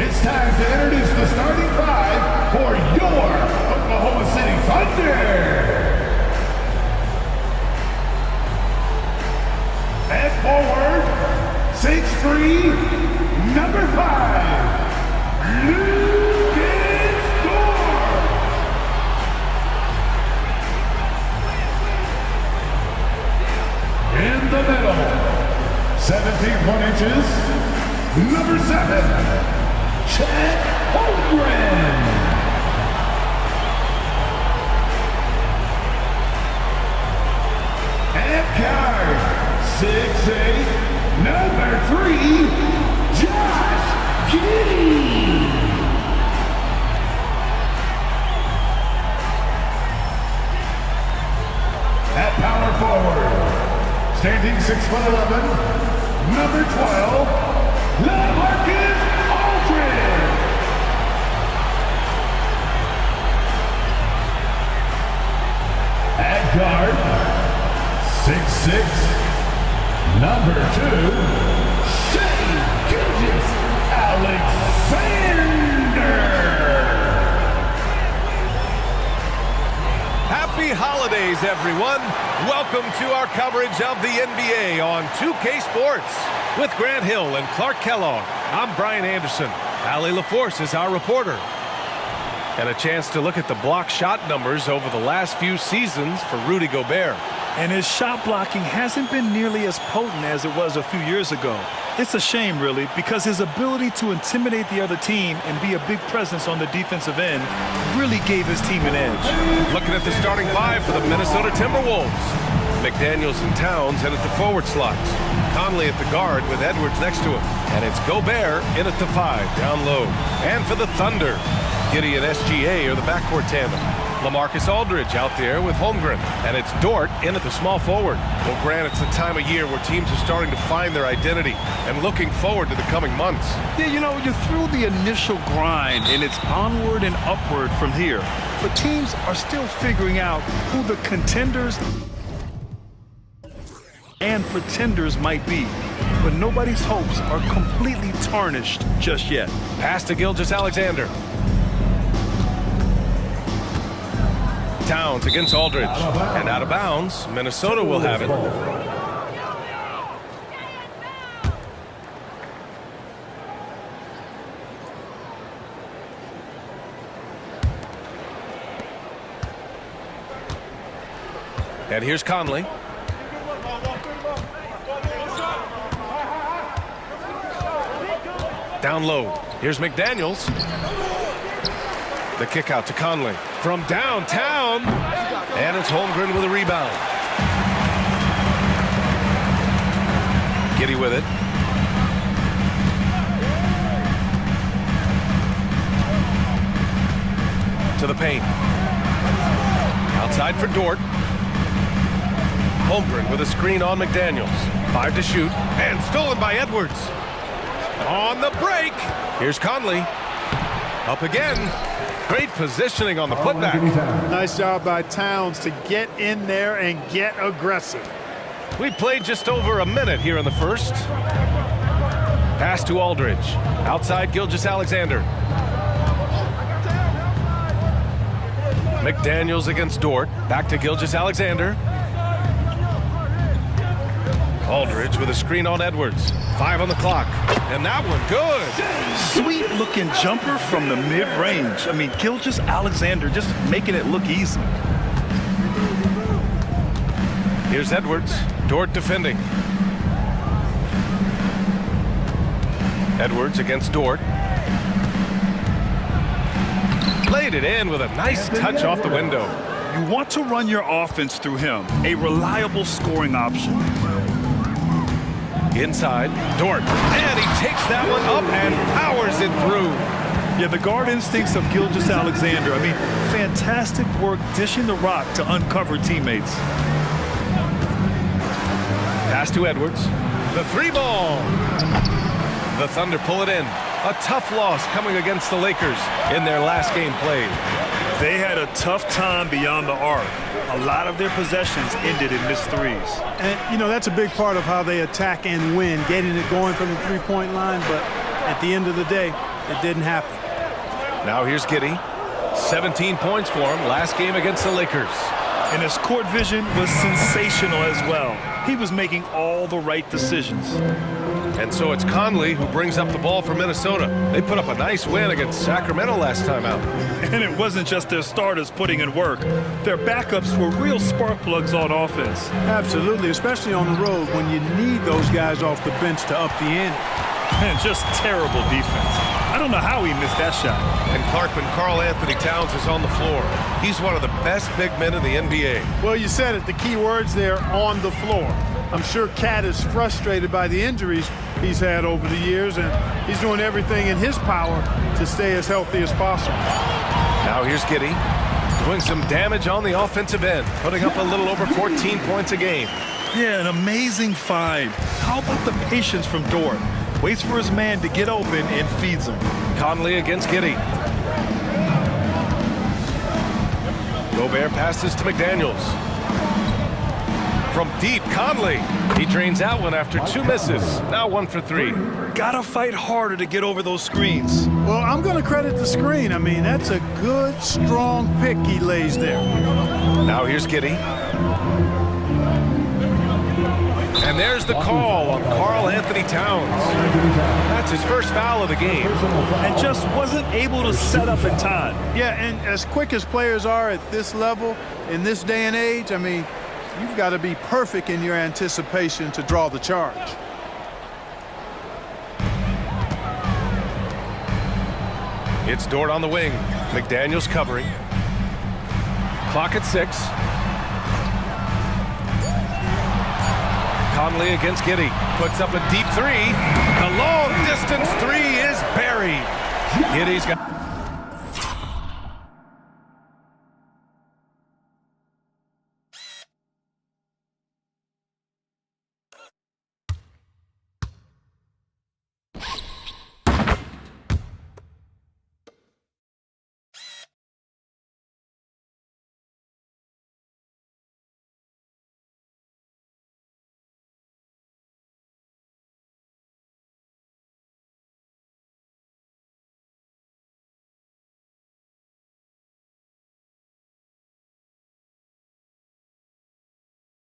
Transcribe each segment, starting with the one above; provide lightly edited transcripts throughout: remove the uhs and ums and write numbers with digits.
It's time to introduce the starting five for your Oklahoma City Thunder. At forward, 6'3", number 5, Lucas Dort. In the middle, 7 feet 1 inches, number 7, Chet Holmgren. At guard, 6'8", number 3, Josh Giddey. At power forward, standing 6'11", number 12, LaMarcus Aldridge. At guard, 6'6", number 2, Shai Gilgeous-Alexander. Happy holidays, everyone. Welcome to our coverage of the NBA on 2K Sports. With Grant Hill and Clark Kellogg, I'm Brian Anderson. Allie LaForce is our reporter. And a chance to look at the block shot numbers over the last few seasons for Rudy Gobert. And his shot blocking hasn't been nearly as potent as it was a few years ago. It's a shame, really, because his ability to intimidate the other team and be a big presence on the defensive end really gave his team an edge. Looking at the starting five for the Minnesota Timberwolves. McDaniels and Towns in at the forward slots. Conley at the guard with Edwards next to him. And it's Gobert in at the 5, down low. And for the Thunder, Giddey and SGA are the backcourt tandem. LaMarcus Aldridge out there with Holmgren. And it's Dort in at the small forward. Well, Grant, it's the time of year where teams are starting to find their identity and looking forward to the coming months. Yeah, you know, you're through the initial grind, and it's onward and upward from here. But teams are still figuring out who the contenders and pretenders might be. But nobody's hopes are completely tarnished just yet. Pass to Gilgeous-Alexander. Towns against Aldridge. And out of bounds, Minnesota will have it. And here's Conley. Down low. Here's McDaniels. The kick out to Conley from downtown. And it's Holmgren with a rebound. Giddey with it. To the paint. Outside for Dort. Holmgren with a screen on McDaniels. 5 to shoot. And stolen by Edwards. On the break. Here's Conley. Up again. Great positioning on the putback. Nice job by Towns to get in there and get aggressive. We played just over a minute here in the first. Pass to Aldridge. Outside Gilgeous-Alexander. McDaniels against Dort. Back to Gilgeous-Alexander. Aldridge with a screen on Edwards. 5 on the clock. And that one good. Sweet-looking jumper from the mid-range. I mean, Gilgeous-Alexander just making it look easy. Here's Edwards. Dort defending. Edwards against Dort. Laid it in with a nice touch off the window. You want to run your offense through him. A reliable scoring option. Inside, Dort. And he takes that one up and powers it through. Yeah, the guard instincts of Gilgeous-Alexander. I mean, fantastic work dishing the rock to uncover teammates. Pass to Edwards. The 3-ball. The Thunder pull it in. A tough loss coming against the Lakers in their last game played. They had a tough time beyond the arc. A lot of their possessions ended in missed threes. And, you know, that's a big part of how they attack and win, getting it going from the three-point line. But at the end of the day, It didn't happen. Now here's Giddey. 17 points for him last game against the Lakers. And his court vision was sensational as well. He was making all the right decisions. And so it's Conley who brings up the ball for Minnesota. They put up a nice win against Sacramento last time out. And it wasn't just their starters putting in work. Their backups were real spark plugs on offense. Absolutely, especially on the road when you need those guys off the bench to up the ante. And just terrible defense. I don't know how he missed that shot. And Clark, when Karl Anthony Towns is on the floor, he's one of the best big men in the NBA. Well, you said it, the key words there, on the floor. I'm sure Cat is frustrated by the injuries he's had over the years, and he's doing everything in his power to stay as healthy as possible. Now here's Giddey, doing some damage on the offensive end, putting up a little over 14 points a game. Yeah, an amazing find. How about the patience from Dort? Waits for his man to get open and feeds him. Conley against Giddey. Gobert passes to McDaniels. From deep, Conley. He drains that one after 2 misses. Now 1 for 3. Gotta fight harder to get over those screens. Well, I'm going to credit the screen. I mean, that's a good, strong pick he lays there. Now here's Giddey. And there's the call on Karl Anthony Towns. That's his first foul of the game. And just wasn't able to set up in time. Yeah, and as quick as players are at this level, in this day and age, I mean, you've got to be perfect in your anticipation to draw the charge. It's Dort on the wing. McDaniels covering. Clock at 6. Conley against Giddey. Puts up a deep 3. The long distance 3 is buried. Giddey's got...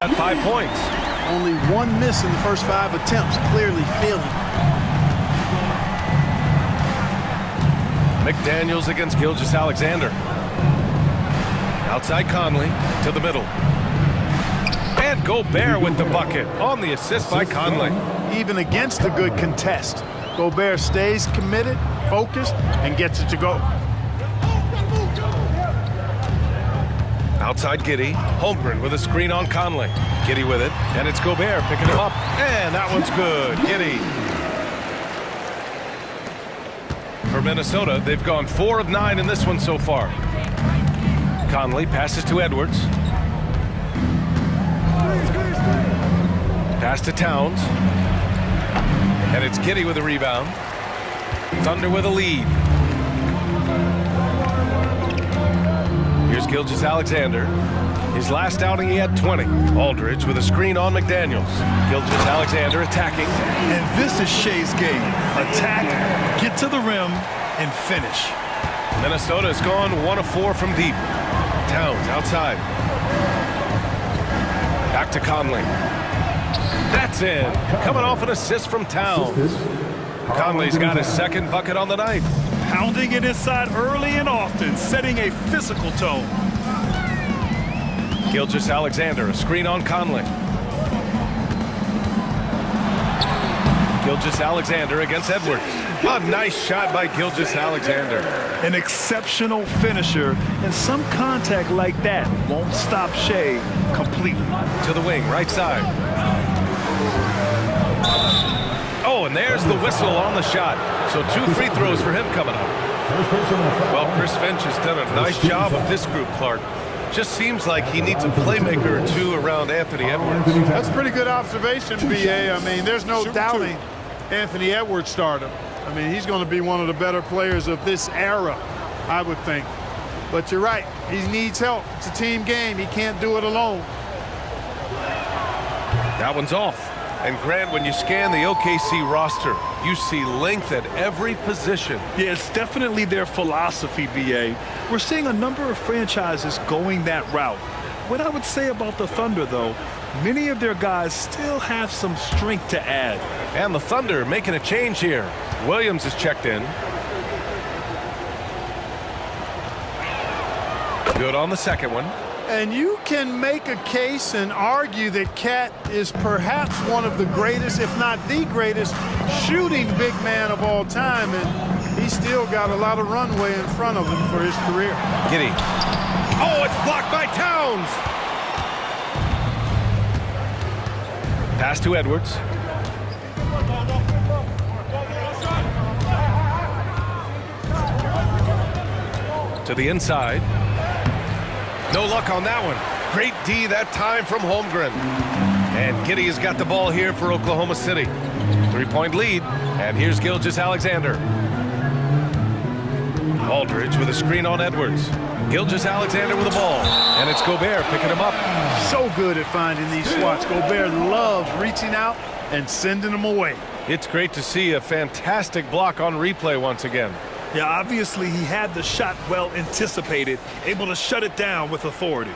At 5 points. Only 1 miss in the first 5 attempts, clearly failing. McDaniels against Gilgeous-Alexander. Outside Conley to the middle. And Gobert with the bucket on the assist by Conley. Even against a good contest, Gobert stays committed, focused, and gets it to go. Outside Giddey, Holmgren with a screen on Conley. Giddey with it, and it's Gobert picking him up. And that one's good. Giddey. For Minnesota, they've gone 4 of 9 in this one so far. Conley passes to Edwards. Pass to Towns. And it's Giddey with a rebound. Thunder with a lead. Here's Gilgeous-Alexander. His last outing, he had 20. Aldridge with a screen on McDaniels. Gilgeous-Alexander attacking. And this is Shea's game. Attack, get to the rim, and finish. Minnesota has gone 1 of 4 from deep. Towns outside. Back to Conley. That's in. Coming off an assist from Towns. Conley's got his second bucket on the night. Pounding it inside early and often, setting a physical tone. Gilgeous-Alexander, a screen on Conley. Gilgeous-Alexander against Edwards. A nice shot by Gilgeous-Alexander. An exceptional finisher, and some contact like that won't stop Shea completely. To the wing, right side. Oh, and there's the whistle on the shot. So 2 free throws for him coming up. Well, Chris Finch has done a nice job with this group, Clark. Just seems like he needs a playmaker or 2 around Anthony Edwards. That's a pretty good observation, B.A. I mean, there's no doubting Anthony Edwards stardom. I mean, he's going to be one of the better players of this era, I would think. But you're right. He needs help. It's a team game. He can't do it alone. That one's off. And Grant, when you scan the OKC roster, You see length at every position. Yeah, it's definitely their philosophy, BA. We're seeing a number of franchises going that route. What I would say about the Thunder, though, many of their guys still have some strength to add. And the Thunder making a change here. Williams is checked in. Good on the second one. And you can make a case and argue that Cat is perhaps one of the greatest, if not the greatest, shooting big man of all time, and he's still got a lot of runway in front of him for his career. Giddey. Oh, it's blocked by Towns. Pass to Edwards. To the inside. No luck on that one. Great D that time from Holmgren. And Giddey has got the ball here for Oklahoma City. 3-point lead. And here's Gilgeous-Alexander. Aldridge with a screen on Edwards. Gilgeous-Alexander with the ball. And it's Gobert picking him up. So good at finding these swats. Gobert loves reaching out and sending them away. It's great to see a fantastic block on replay once again. Yeah, obviously he had the shot well anticipated, able to shut it down with authority.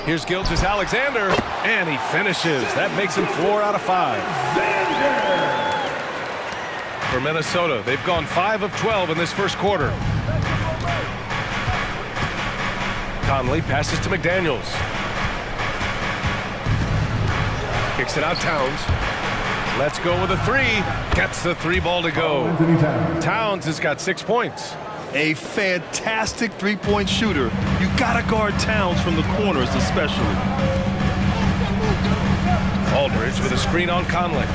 Here's Gilgeous-Alexander, and he finishes. That makes him 4 out of 5. For Minnesota, they've gone 5 of 12 in this first quarter. Conley passes to McDaniels. Kicks it out Towns. Let's go with a 3. Gets the 3 ball to go. Towns has got 6 points. A fantastic three-point shooter. You gotta guard Towns from the corners especially. Aldridge with a screen on Conley.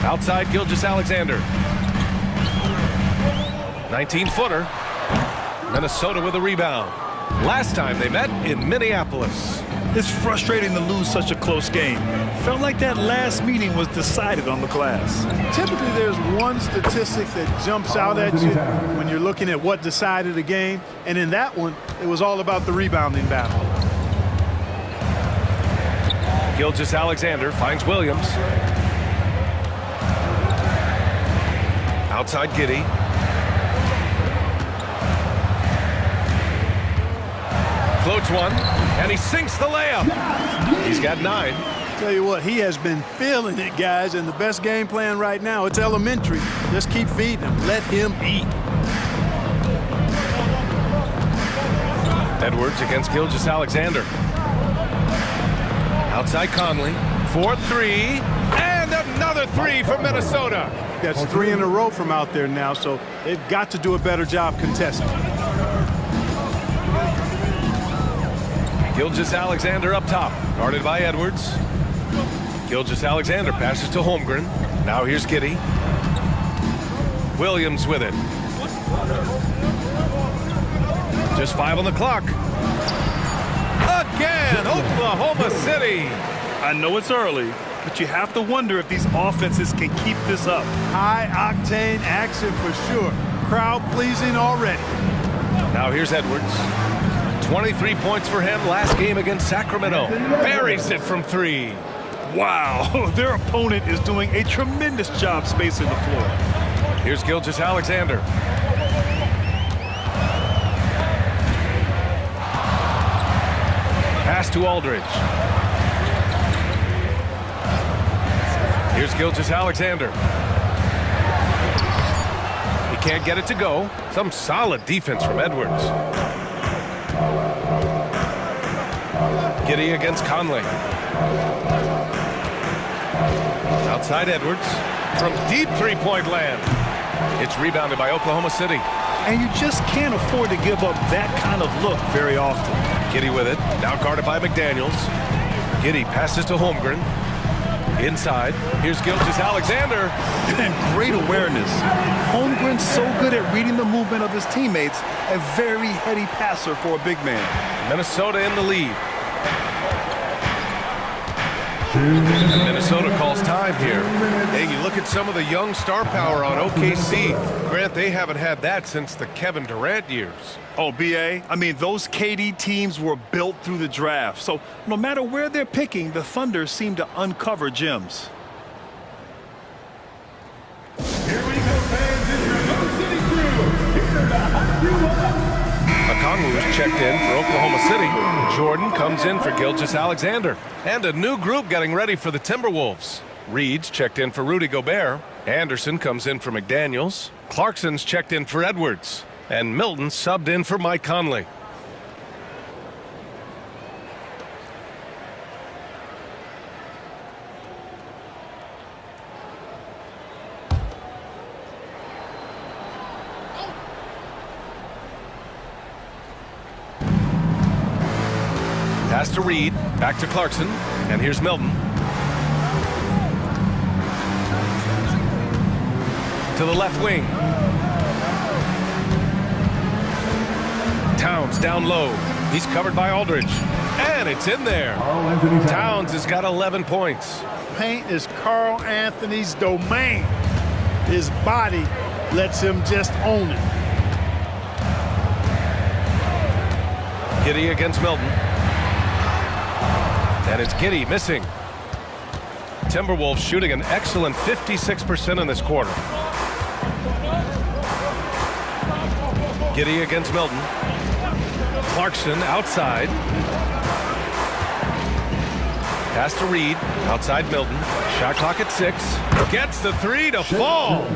Outside Gilgeous-Alexander. 19-footer. Minnesota with a rebound. Last time they met in Minneapolis. It's frustrating to lose such a close game. Felt like that last meeting was decided on the glass. Typically, there's one statistic that jumps out at you when you're looking at what decided a game, and in that one, it was all about the rebounding battle. Gilgeous-Alexander finds Williams. Outside Giddey. Floats one, and he sinks the layup. He's got 9. Tell you what, he has been feeling it, guys, and the best game plan right now, it's elementary. Just keep feeding him. Let him eat. Edwards against Gilgeous-Alexander. Outside Conley. 4-3, and another 3 for Minnesota. That's 3 in a row from out there now, so they've got to do a better job contesting. Gilgeous-Alexander up top, guarded by Edwards. Gilgeous-Alexander passes to Holmgren. Now here's Giddey. Williams with it. Just 5 on the clock. Again, Oklahoma City. I know it's early, but you have to wonder if these offenses can keep this up. High-octane action for sure. Crowd-pleasing already. Now here's Edwards. 23 points for him last game against Sacramento. Buries it from 3. Wow, their opponent is doing a tremendous job spacing the floor. Here's Gilgeous-Alexander. Pass to Aldridge. Here's Gilgeous-Alexander. He can't get it to go. Some solid defense from Edwards. Giddey against Conley. Outside Edwards. From deep three-point land. It's rebounded by Oklahoma City. And you just can't afford to give up that kind of look very often. Giddey with it. Now guarded by McDaniels. Giddey passes to Holmgren. Inside. Here's Gilgeous-Alexander. And great awareness. Holmgren's so good at reading the movement of his teammates. A very heady passer for a big man. Minnesota in the lead. And Minnesota calls time here. Hey, you look at some of the young star power on OKC. Grant, they haven't had that since the Kevin Durant years. Oh, B.A., I mean, those KD teams were built through the draft. So no matter where they're picking, the Thunder seem to uncover gems. Here we go, fans. It's your Oklahoma City crew. Here to hype you up. Okongwu's checked in for Oklahoma City. Jordan comes in for Gilgeous-Alexander. And a new group getting ready for the Timberwolves. Reed's checked in for Rudy Gobert. Anderson comes in for McDaniels. Clarkson's checked in for Edwards. And Milton subbed in for Mike Conley. Pass to Reed, back to Clarkson, and here's Milton. To the left wing. Towns down low. He's covered by Aldridge. And it's in there. Towns has got 11 points. Paint is Carl Anthony's domain. His body lets him just own it. Giddey against Milton. And it's Giddey missing. Timberwolves shooting an excellent 56% in this quarter. Giddey against Milton. Clarkson outside. Pass to Reed. Outside Milton. Shot clock at 6. Gets the 3 to fall.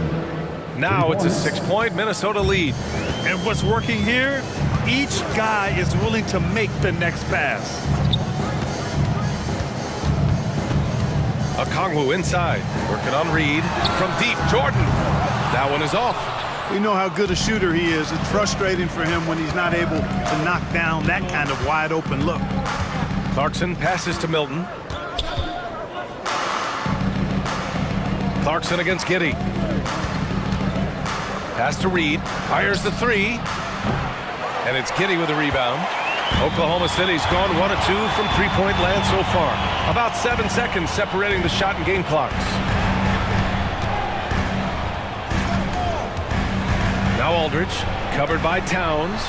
Now it's a 6-point Minnesota lead. And what's working here? Each guy is willing to make the next pass. Okongwu inside. Working on Reed. From deep, Jordan. That one is off. We know how good a shooter he is. It's frustrating for him when he's not able to knock down that kind of wide open look. Clarkson passes to Milton. Clarkson against Giddey. Pass to Reed. Fires the 3. And it's Giddey with a rebound. Oklahoma City's gone 1 of 2 from three-point land so far. About 7 seconds separating the shot and game clocks. Now Aldridge, covered by Towns.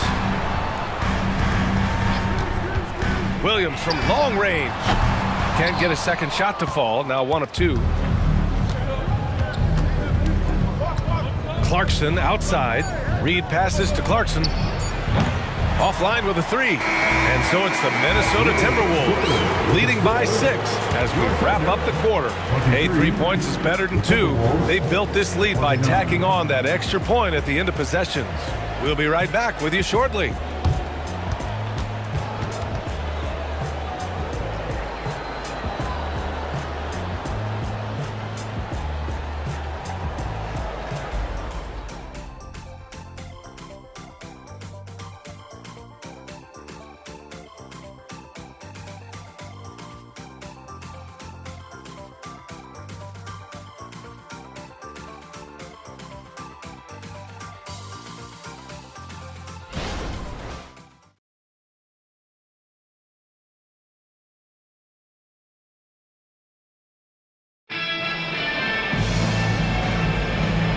Williams from long range. Can't get a second shot to fall. Now 1 of 2. Clarkson outside. Reed passes to Clarkson. Offline with a 3. And so it's the Minnesota Timberwolves leading by 6 as we wrap up the quarter. Hey, 3 points is better than 2. They built this lead by tacking on that extra point at the end of possessions. We'll be right back with you shortly.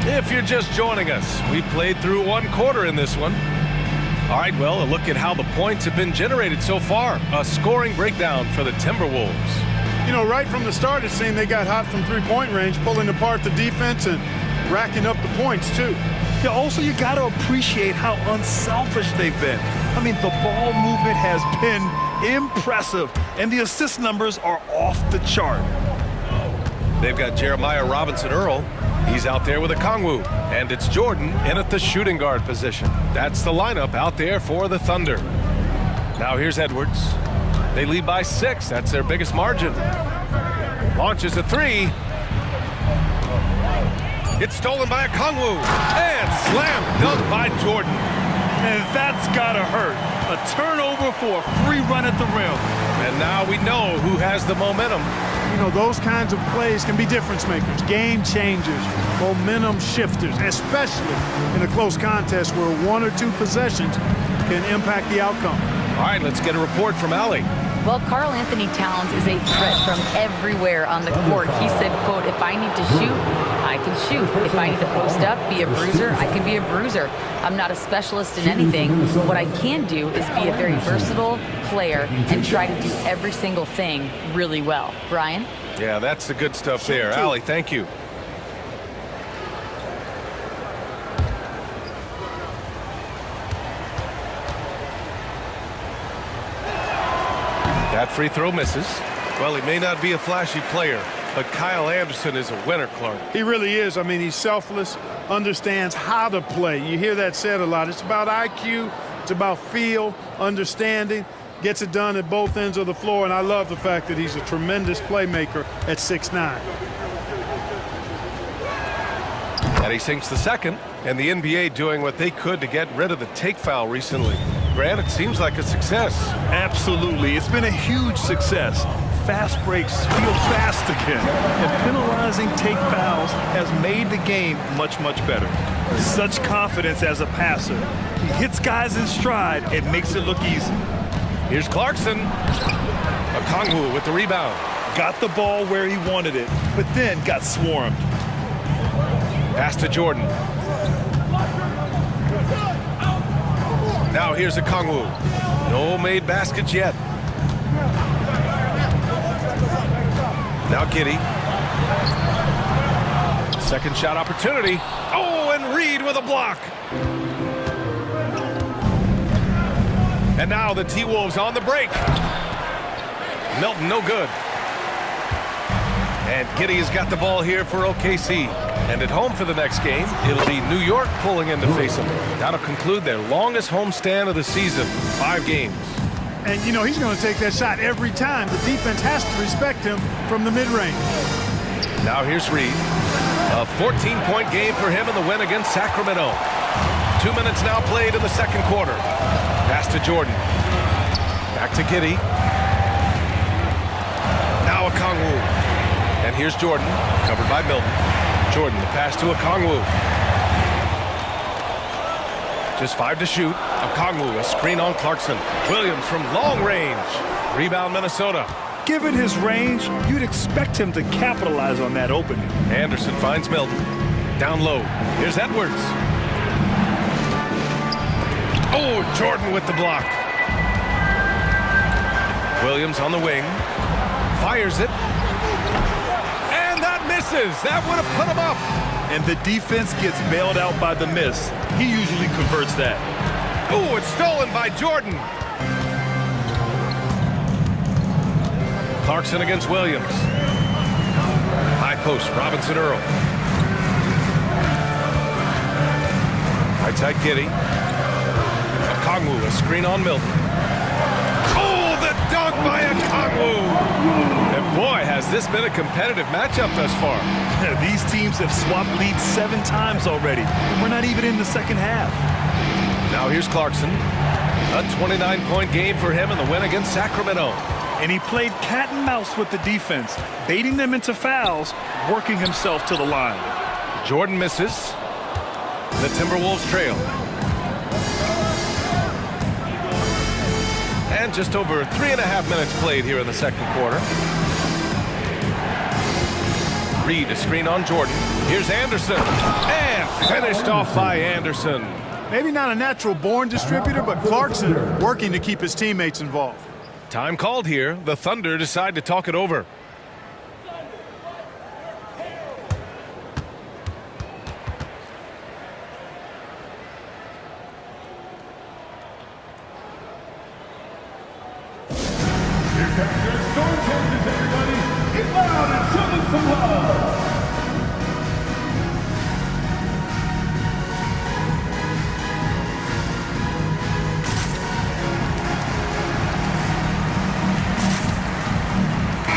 If you're just joining us, we played through 1 quarter in this one. All right, well, a look at how the points have been generated so far. A scoring breakdown for the Timberwolves. You know, right from the start, it seemed they got hot from three-point range, pulling apart the defense and racking up the points, too. Yeah, also, you got to appreciate how unselfish they've been. I mean, the ball movement has been impressive, and the assist numbers are off the chart. They've got Jeremiah Robinson-Earl. He's out there with Okongwu, and it's Jordan in at the shooting guard position. That's the lineup out there for the Thunder. Now here's Edwards. They lead by 6. That's their biggest margin. Launches a 3. It's stolen by Okongwu, and slam dunk by Jordan. And that's gotta hurt. A turnover for a free run at the rim. And now we know who has the momentum. You know, those kinds of plays can be difference makers, game changers, momentum shifters, especially in a close contest where 1 or 2 possessions can impact the outcome. All right, let's get a report from Allie. Well, Karl Anthony Towns is a threat from everywhere on the court. He said, quote, if I need to shoot, I can shoot. If I need to post up, be a bruiser, I can be a bruiser. I'm not a specialist in anything. What I can do is be a very versatile player and try to do every single thing really well. Brian? Yeah, that's the good stuff there. Allie, thank you. That free throw misses. Well, he may not be a flashy player, but Kyle Anderson is a winner, Clark. He really is. I mean, he's selfless, understands how to play. You hear that said a lot. It's about IQ. It's about feel, understanding. Gets it done at both ends of the floor, and I love the fact that he's a tremendous playmaker at 6'9". And he sinks the second, and the NBA doing what they could to get rid of the take foul recently. Grant, it seems like a success. Absolutely. It's been a huge success. Fast breaks feel fast again. And penalizing take fouls has made the game much, much better. Such confidence as a passer. He hits guys in stride. It makes it look easy. Here's Clarkson. Okongwu with the rebound. Got the ball where he wanted it, but then got swarmed. Pass to Jordan. Now here's Okongwu. No made baskets yet. Now Giddey. Second shot opportunity. Oh, and Reed with a block. And now the T-Wolves on the break. Milton, no good. And Giddey has got the ball here for OKC. And at home for the next game, it'll be New York pulling in to face them. That'll conclude their longest homestand of the season, 5 games. And, you know, he's going to take that shot every time. The defense has to respect him from the mid-range. Now here's Reed. A 14-point game for him in the win against Sacramento. 2 minutes now played in the second quarter. Pass to Jordan. Back to Giddey. Now Okongwu. And here's Jordan, covered by Milton. Jordan, the pass to Okongwu. Just 5 to shoot. Okongwu, a screen on Clarkson. Williams from long range. Rebound, Minnesota. Given his range, you'd expect him to capitalize on that opening. Anderson finds Milton. Down low. Here's Edwards. Oh, Jordan with the block. Williams on the wing. Fires it. And that misses. That would have put him up. And the defense gets bailed out by the miss. He usually converts that. Oh, it's stolen by Jordan. Clarkson against Williams. High post, Robinson Earl. Right side, Giddey. Okongwu, a screen on Milton. Oh, the dunk by Okongwu. And boy, has this been a competitive matchup thus far. These teams have swapped leads 7 times already. And we're not even in the second half. Now here's Clarkson. A 29-point game for him in the win against Sacramento. And he played cat and mouse with the defense, baiting them into fouls, working himself to the line. Jordan misses. The Timberwolves trail. And just over 3.5 minutes played here in the second quarter. Reed, a screen on Jordan. Here's Anderson. And finished off by Anderson. Maybe not a natural-born distributor, but Clarkson working to keep his teammates involved. Time called here. The Thunder decide to talk it over. Here comes your storm chasers, everybody. Get loud and show them some love.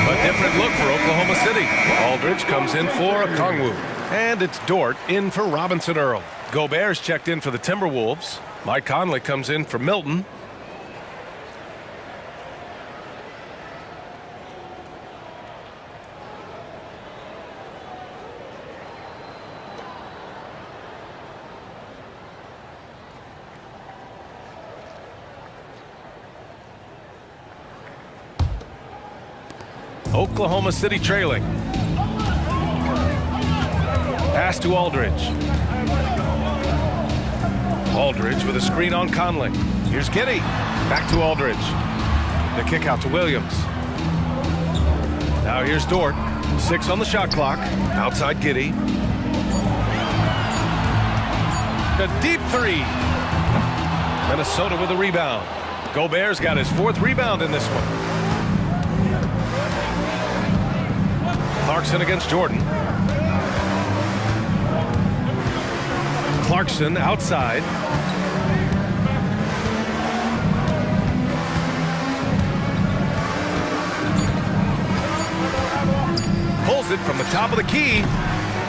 A different look for Oklahoma City. Aldridge comes in for Okongwu. And it's Dort in for Robinson Earl. Gobert's checked in for the Timberwolves. Mike Conley comes in for Milton. Oklahoma City trailing. Pass to Aldridge. Aldridge with a screen on Conley. Here's Giddey. Back to Aldridge. The kick out to Williams. Now here's Dort. 6 on the shot clock. Outside Giddey. A deep three. Minnesota with a rebound. Gobert's got his 4th rebound in this one. Clarkson against Jordan. Clarkson outside. Pulls it from the top of the key.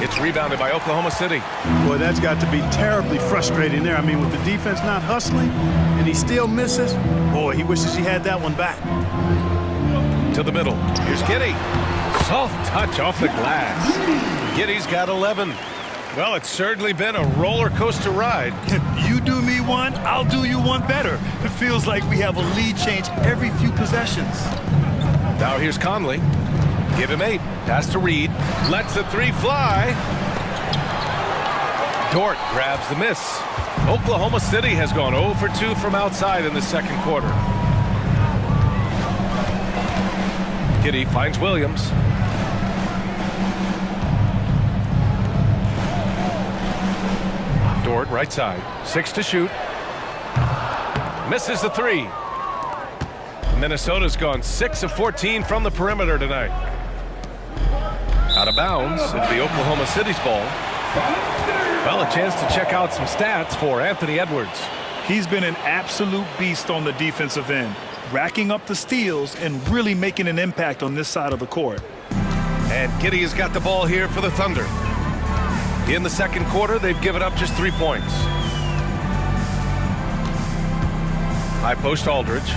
It's rebounded by Oklahoma City. Boy, that's got to be terribly frustrating there. I mean, with the defense not hustling and he still misses, boy, he wishes he had that one back. To the middle. Here's Giddey. Soft touch off the glass. Giddey's got 11. Well, it's certainly been a roller coaster ride. You do me one, I'll do you one better. It feels like we have a lead change every few possessions. Now here's Conley. Give him 8. Pass to Reed. Lets the 3 fly. Dort grabs the miss. Oklahoma City has gone 0 for 2 from outside in the second quarter. Giddey finds Williams. Dort right side. 6 to shoot. Misses the 3. Minnesota's gone 6 of 14 from the perimeter tonight. Out of bounds. It'll be Oklahoma City's ball. Well, a chance to check out some stats for Anthony Edwards. He's been an absolute beast on the defensive end, racking up the steals and really making an impact on this side of the court. And Giddey has got the ball here for the Thunder. In the second quarter, they've given up just 3 points. High post Aldridge.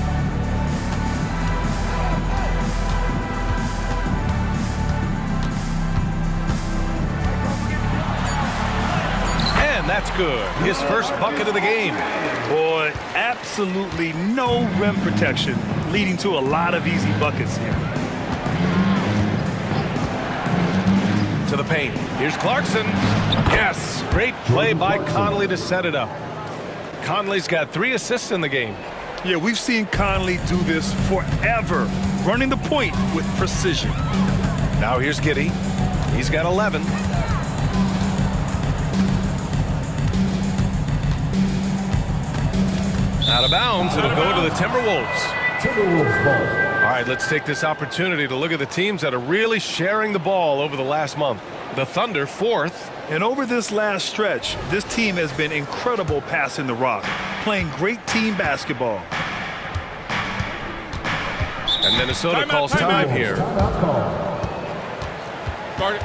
That's good. His first bucket of the game. Boy, absolutely no rim protection, leading to a lot of easy buckets here. To the paint. Here's Clarkson. Yes. Great play by Conley to set it up. Conley's got 3 assists in the game. Yeah, we've seen Conley do this forever, running the point with precision. Now here's Giddey. He's got 11. Out of bounds, it'll go to the Timberwolves. Timberwolves ball. All right, let's take this opportunity to look at the teams that are really sharing the ball over the last month. The Thunder, 4th. And over this last stretch, this team has been incredible passing the rock, playing great team basketball. And Minnesota calls time here. Guard it.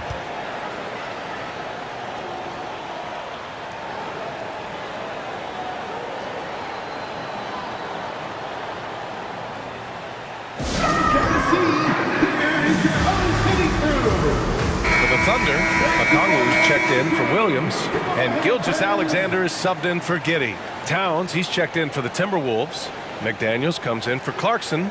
Thunder, Okongwu's checked in for Williams, and Gilgeous-Alexander is subbed in for Giddey. Towns, he's checked in for the Timberwolves. McDaniels comes in for Clarkson.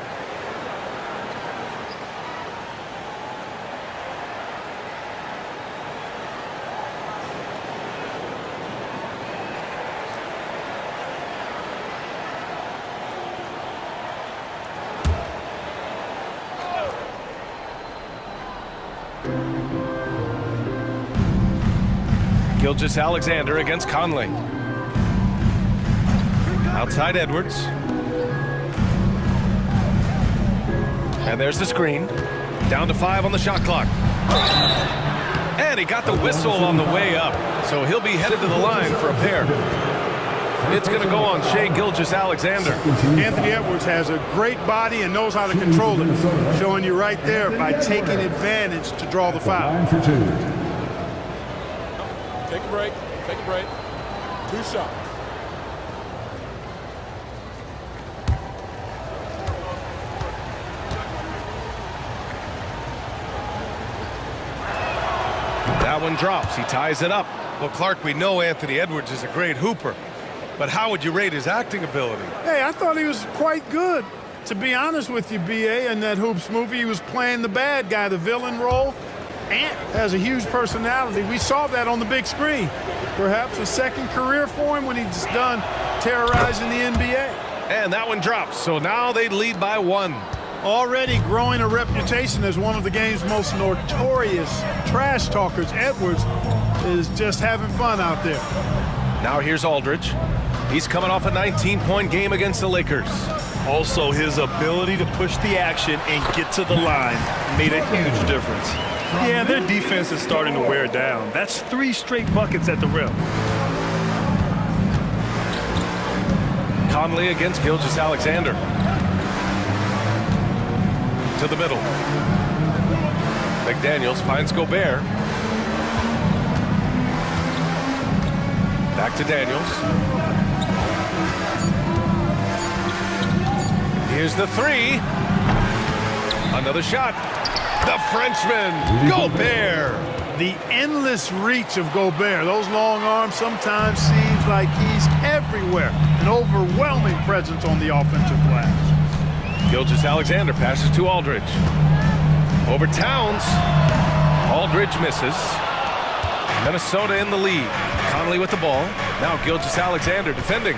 Gilgeous-Alexander against Conley. Outside Edwards. And there's the screen. Down to 5 on the shot clock. And he got the whistle on the way up. So he'll be headed to the line for a pair. It's going to go on Shai Gilgeous-Alexander. Anthony Edwards has a great body and knows how to control it. Showing you right there by taking advantage to draw the foul. Line for 2. Take a break. Take a break. 2 shots. That one drops. He ties it up. Well, Clark, we know Anthony Edwards is a great hooper. But how would you rate his acting ability? Hey, I thought he was quite good. To be honest with you, B.A., in that Hoops movie, he was playing the bad guy, the villain role. Ant has a huge personality. We saw that on the big screen. Perhaps a second career for him when he's done terrorizing the NBA. And that one drops, so now they lead by 1. Already growing a reputation as one of the game's most notorious trash talkers, Edwards is just having fun out there. Now here's Aldridge. He's coming off a 19-point game against the Lakers. Also, his ability to push the action and get to the line made a huge difference. Yeah, their defense is starting to wear down. That's 3 straight buckets at the rim. Conley against Gilgeous-Alexander. To the middle. McDaniels finds Gobert. Back to Daniels. Here's the 3. Another shot. The Frenchman, Gobert. The endless reach of Gobert. Those long arms sometimes seems like he's everywhere. An overwhelming presence on the offensive glass. Gilgeous-Alexander passes to Aldridge. Over Towns. Aldridge misses. Minnesota in the lead. Conley with the ball. Now Gilgeous-Alexander defending.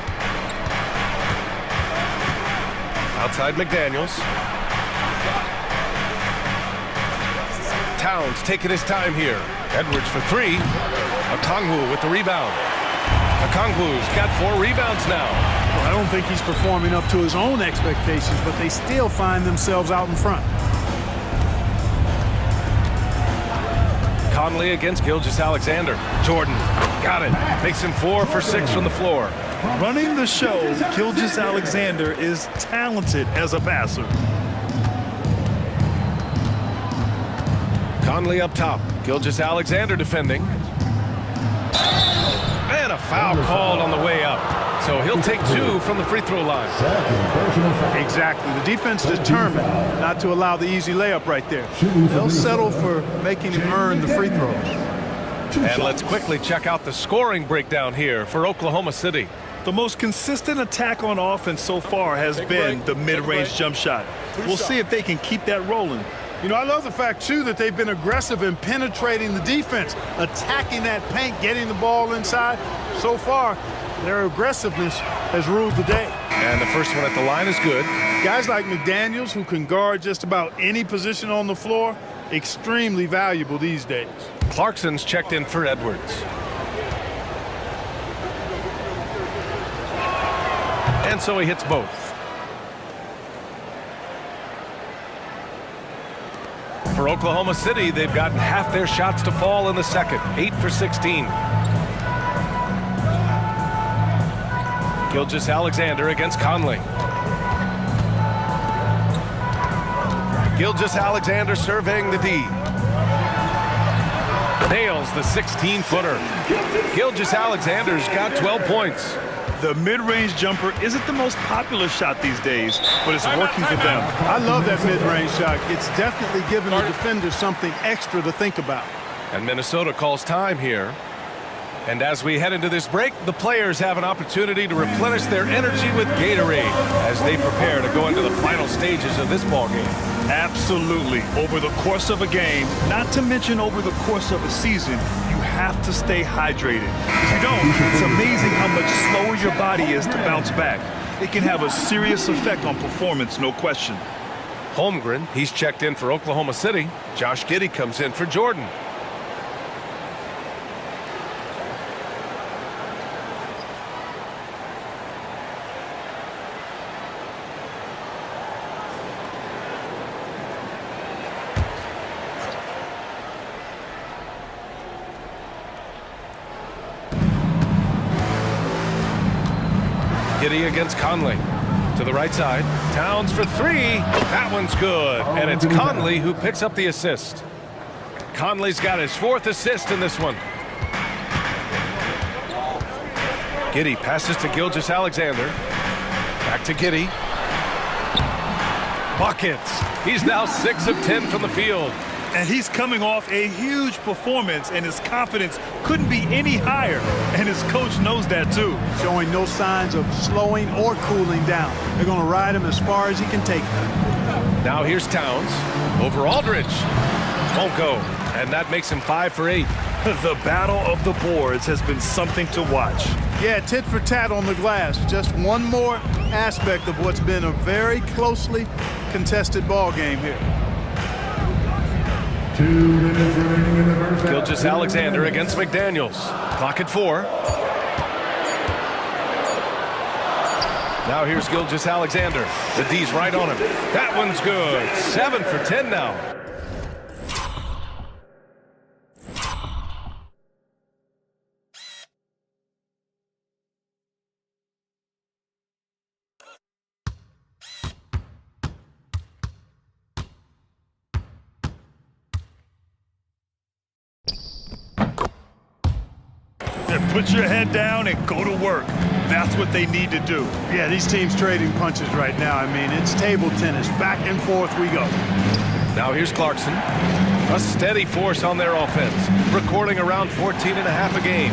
Outside McDaniels. Towns taking his time here. Edwards for 3. Okongwu with the rebound. Okongwu's got 4 rebounds now. Well, I don't think he's performing up to his own expectations, but they still find themselves out in front. Conley against Gilgeous-Alexander. Jordan got it. Makes him 4 for 6 from the floor. Running the show, Gilgeous-Alexander is talented as a passer. Conley up top. Gilgeous-Alexander defending. And a foul called on the way up. So he'll take 2 from the free throw line. Exactly. The defense determined not to allow the easy layup right there. They'll settle for making him earn the free throws. And let's quickly check out the scoring breakdown here for Oklahoma City. The most consistent attack on offense so far has been the mid-range jump shot. We'll see if they can keep that rolling. You know, I love the fact, too, that they've been aggressive in penetrating the defense, attacking that paint, getting the ball inside. So far, their aggressiveness has ruled the day. And the first one at the line is good. Guys like McDaniels, who can guard just about any position on the floor, extremely valuable these days. Clarkson's checked in for Edwards. And so he hits both. For Oklahoma City, they've gotten half their shots to fall in the second. 8 for 16. Gilgeous-Alexander against Conley. Gilgeous-Alexander surveying the D. Nails the 16-footer. Gilgeous-Alexander's got 12 points. The mid-range jumper isn't the most popular shot these days, but it's working for them. I love that mid-range shot. It's definitely giving the defender something extra to think about. And Minnesota calls time here. And as we head into this break, the players have an opportunity to replenish their energy with Gatorade as they prepare to go into the final stages of this ballgame. Absolutely. Over the course of a game, not to mention over the course of a season, you have to stay hydrated. If you don't, it's amazing how much slower your body is to bounce back. It can have a serious effect on performance, no question. Holmgren, he's checked in for Oklahoma City. Josh Giddey comes in for Jordan. Giddey against Conley. To the right side. Towns for 3. That one's good. And it's Conley who picks up the assist. Conley's got his 4th assist in this one. Giddey passes to Gilgeous-Alexander. Back to Giddey. Buckets. He's now 6 of 10 from the field. And he's coming off a huge performance, and his confidence couldn't be any higher. And his coach knows that, too. Showing no signs of slowing or cooling down. They're going to ride him as far as he can take him. Now here's Towns over Aldridge. Won't go, and that makes him 5 for 8. The battle of the boards has been something to watch. Yeah, tit for tat on the glass. Just one more aspect of what's been a very closely contested ball game here. 2 minutes remaining in the first half. Gilgeous-Alexander against McDaniels. Clock at 4. Now here's Gilgeous-Alexander. The D's right on him. That one's good. 7 for 10 now. Put your head down and go to work. That's what they need to do. Yeah, these teams trading punches right now. I mean, it's table tennis. Back and forth we go. Now here's Clarkson. A steady force on their offense, recording around 14 and a half a game.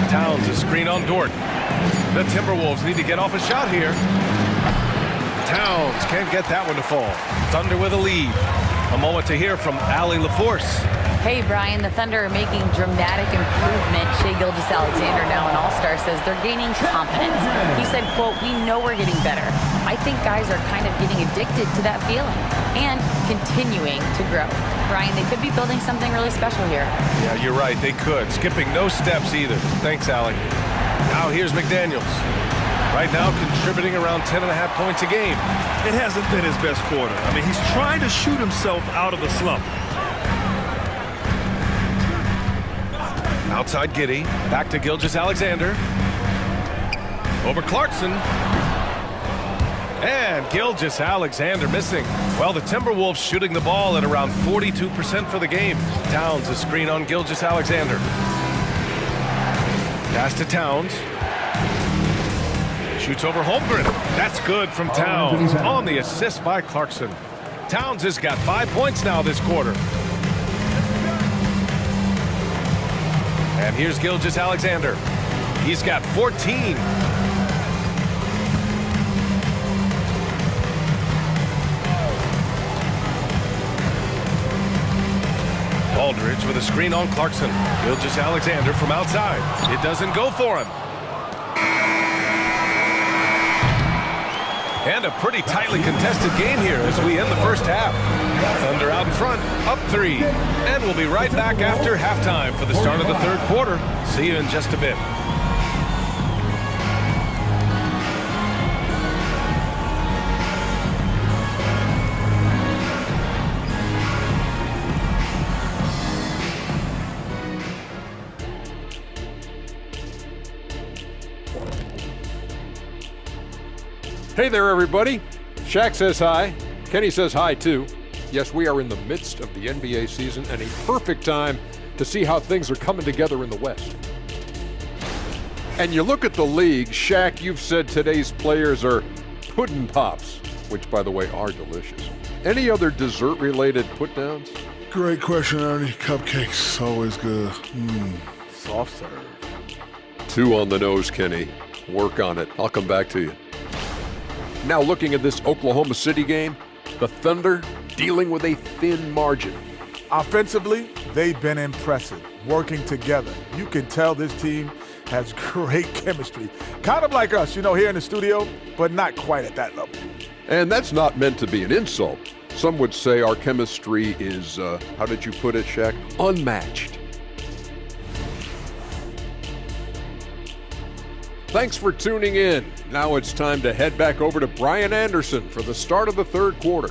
Towns a screen on Dort. The Timberwolves need to get off a shot here. Towns can't get that one to fall. Thunder with a lead. A moment to hear from Allie LaForce. Hey, Brian, the Thunder are making dramatic improvement. Shai Gilgeous-Alexander, now an all-star, says they're gaining confidence. He said, quote, "We know we're getting better. I think guys are kind of getting addicted to that feeling and continuing to grow." Brian, they could be building something really special here. Yeah, you're right. They could. Skipping no steps either. Thanks, Allie. Now here's McDaniels. Right now contributing around 10.5 points a game. It hasn't been his best quarter. I mean, he's trying to shoot himself out of the slump. Outside Giddey. Back to Gilgeous-Alexander. Over Clarkson. And Gilgeous-Alexander missing. Well, the Timberwolves shooting the ball at around 42% for the game. Towns a screen on Gilgeous-Alexander. Pass to Towns. Shoots over Holmgren. That's good from Towns on the assist by Clarkson. Towns has got 5 points now this quarter. And here's Gilgeous-Alexander. He's got 14. Aldridge with a screen on Clarkson. Gilgeous-Alexander from outside. It doesn't go for him. And a pretty tightly contested game here as we end the first half. Thunder out in front, up 3. And we'll be right back after halftime for the start of the third quarter. See you in just a bit. Hey there, everybody. Shaq says hi. Kenny says hi, too. Yes, we are in the midst of the NBA season and a perfect time to see how things are coming together in the West. And you look at the league, Shaq, you've said today's players are pudding pops, which, by the way, are delicious. Any other dessert-related put-downs? Great question, Ernie. Cupcakes, always good. Soft serve. 2 on the nose, Kenny. Work on it. I'll come back to you. Now looking at this Oklahoma City game, the Thunder dealing with a thin margin. Offensively, they've been impressive, working together. You can tell this team has great chemistry. Kind of like us, here in the studio, but not quite at that level. And that's not meant to be an insult. Some would say our chemistry is, how did you put it, Shaq? Unmatched. Thanks for tuning in. Now it's time to head back over to Brian Anderson for the start of the third quarter.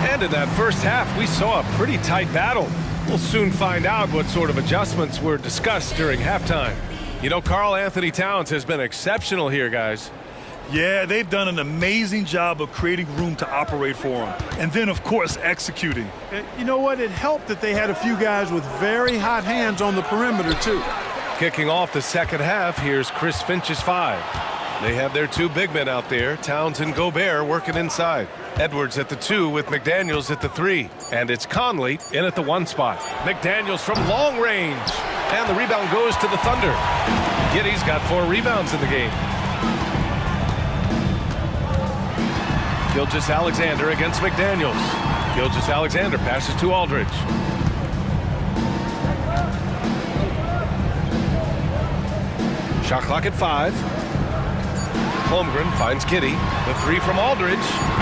And in that first half, we saw a pretty tight battle. We'll soon find out what sort of adjustments were discussed during halftime. Karl Anthony Towns has been exceptional here, guys. Yeah, they've done an amazing job of creating room to operate for him. And then, of course, executing. You know what? It helped that they had a few guys with very hot hands on the perimeter, too. Kicking off the second half, here's Chris Finch's 5. They have their 2 big men out there, Towns and Gobert, working inside. Edwards at the 2 with McDaniels at the 3. And it's Conley in at the 1 spot. McDaniels from long range. And the rebound goes to the Thunder. Giddey's got 4 rebounds in the game. Gilgeous-Alexander against McDaniels. Gilgeous-Alexander passes to Aldridge. Shot clock at 5. Holmgren finds Giddey. The 3 from Aldridge.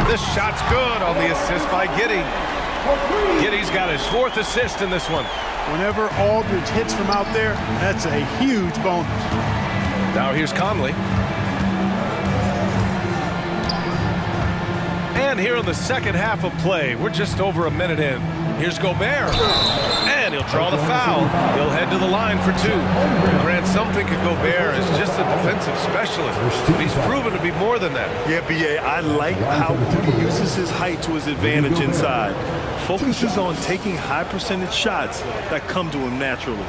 This shot's good on the assist by Giddey. Giddey's got his 4th assist in this one. Whenever Aldridge hits from out there, that's a huge bonus. Now here's Conley. And here in the second half of play, we're just over a minute in. Here's Gobert. And he'll draw the foul. He'll head to the line for 2. Grant, some think of Gobert as just a defensive specialist, but he's proven to be more than that. Yeah, B.A., I like how he uses his height to his advantage inside. Focuses on taking high percentage shots that come to him naturally.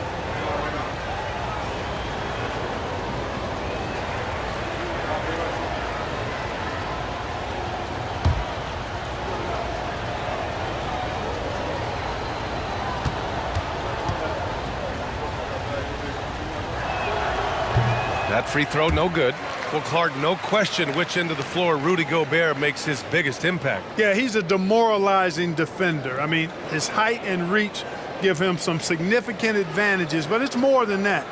That free throw, no good. Well, Clark, no question which end of the floor Rudy Gobert makes his biggest impact. Yeah, he's a demoralizing defender. I mean, his height and reach give him some significant advantages, but it's more than that.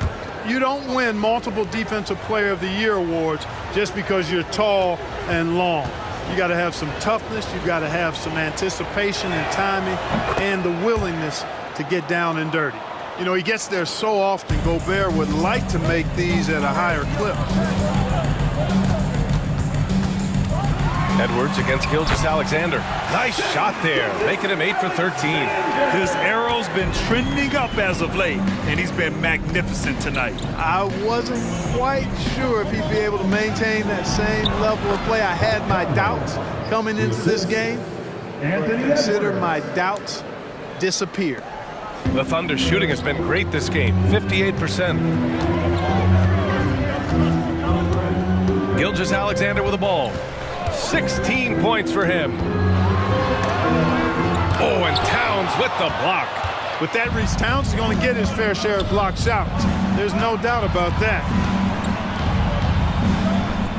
You don't win multiple Defensive Player of the Year awards just because you're tall and long. You got to have some toughness, you got to have some anticipation and timing, and the willingness to get down and dirty. You know, he gets there so often. Gobert would like to make these at a higher clip. Edwards against Gilgeous-Alexander. Nice shot there, making him 8 for 13. His arrow's been trending up as of late, and he's been magnificent tonight. I wasn't quite sure if he'd be able to maintain that same level of play. I had my doubts coming into this game. Consider my doubts disappear. The Thunder shooting has been great this game, 58%. Gilgeous-Alexander with the ball. 16 points for him. Oh, and Towns with the block. With that reach, Towns is going to get his fair share of block shots. There's no doubt about that.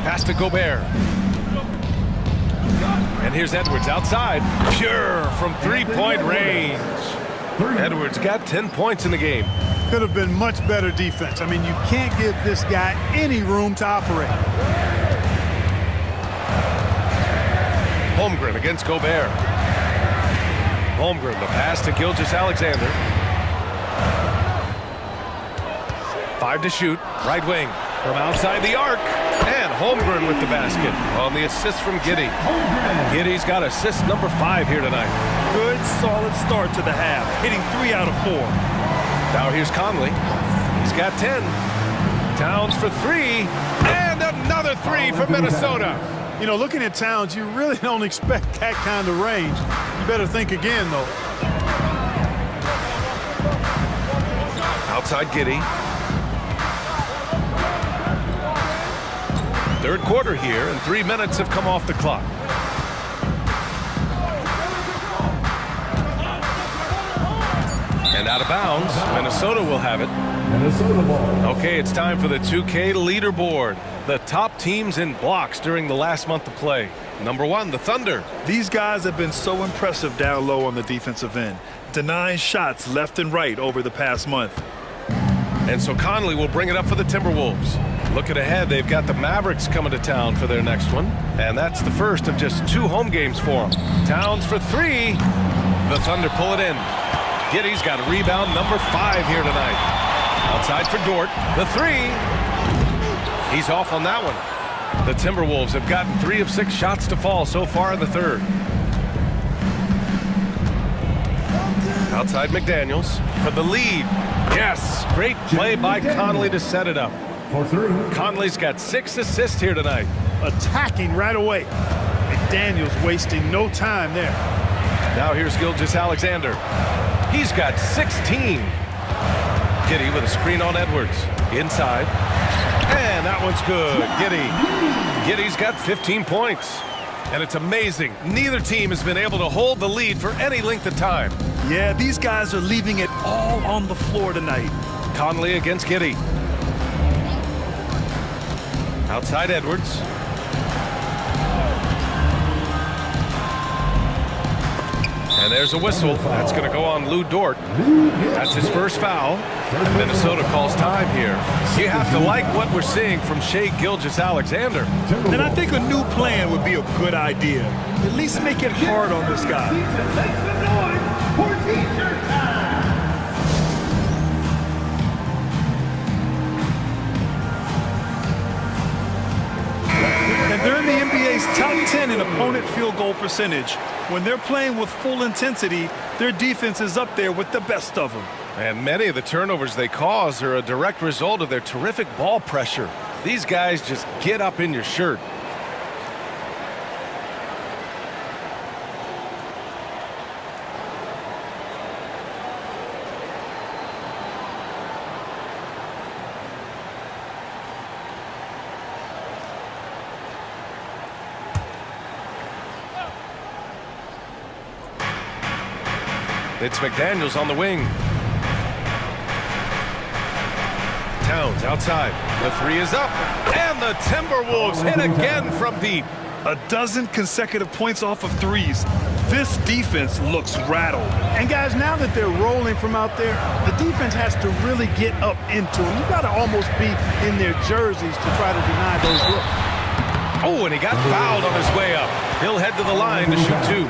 Pass to Gobert. And here's Edwards outside. Pure from three-point range. Edwards got 10 points in the game. Could have been much better defense. I mean, you can't give this guy any room to operate. Holmgren against Gobert. Holmgren, the pass to Gilgeous-Alexander. 5 to shoot, right wing, from outside the arc. And Holmgren with the basket on the assist from Giddey. Giddey's got assist number 5 here tonight. Good, solid start to the half, hitting 3 out of 4. Now here's Conley. He's got 10. Towns for 3. And another 3 for Minnesota. You know, looking at Towns, you really don't expect that kind of range. You better think again, though. Outside Giddey. Third quarter here, and 3 minutes have come off the clock. And out of bounds, Minnesota will have it. Minnesota ball. Okay, it's time for the 2K leaderboard. The top teams in blocks during the last month of play. Number 1, the Thunder. These guys have been so impressive down low on the defensive end, denying shots left and right over the past month. And so Conley will bring it up for the Timberwolves. Looking ahead, they've got the Mavericks coming to town for their next one. And that's the first of just 2 home games for them. Towns for 3. The Thunder pull it in. Giddey's got rebound number 5 here tonight. Outside for Dort. The 3. He's off on that one. The Timberwolves have gotten 3 of 6 shots to fall so far in the third. Outside McDaniels for the lead. Yes, great play by Conley to set it up. for 3. Conley's got 6 assists here tonight. Attacking right away. McDaniels wasting no time there. Now here's Gilgeous-Alexander. He's got 16. Giddey with a screen on Edwards. Inside. And that one's good. Giddey's got 15 points. And it's amazing. Neither team has been able to hold the lead for any length of time. Yeah, these guys are leaving it all on the floor tonight. Conley against Giddey. Outside Edwards. And there's a whistle. That's going to go on Lou Dort. That's his first foul. Minnesota calls time here. You have to like what we're seeing from Shai Gilgeous-Alexander. Then I think a new plan would be a good idea. At least make it hard on this guy. Make some noise for T-shirt time. And they're in the NBA's top 10 in opponent field goal percentage. When they're playing with full intensity, their defense is up there with the best of them. And many of the turnovers they cause are a direct result of their terrific ball pressure. These guys just get up in your shirt. It's McDaniels on the wing. Towns outside. The 3 is up. And the Timberwolves hit again from deep. A dozen consecutive points off of threes. This defense looks rattled. And guys, now that they're rolling from out there, the defense has to really get up into them. You've got to almost be in their jerseys to try to deny those looks. Oh, and he got fouled on his way up. He'll head to the line to shoot 2.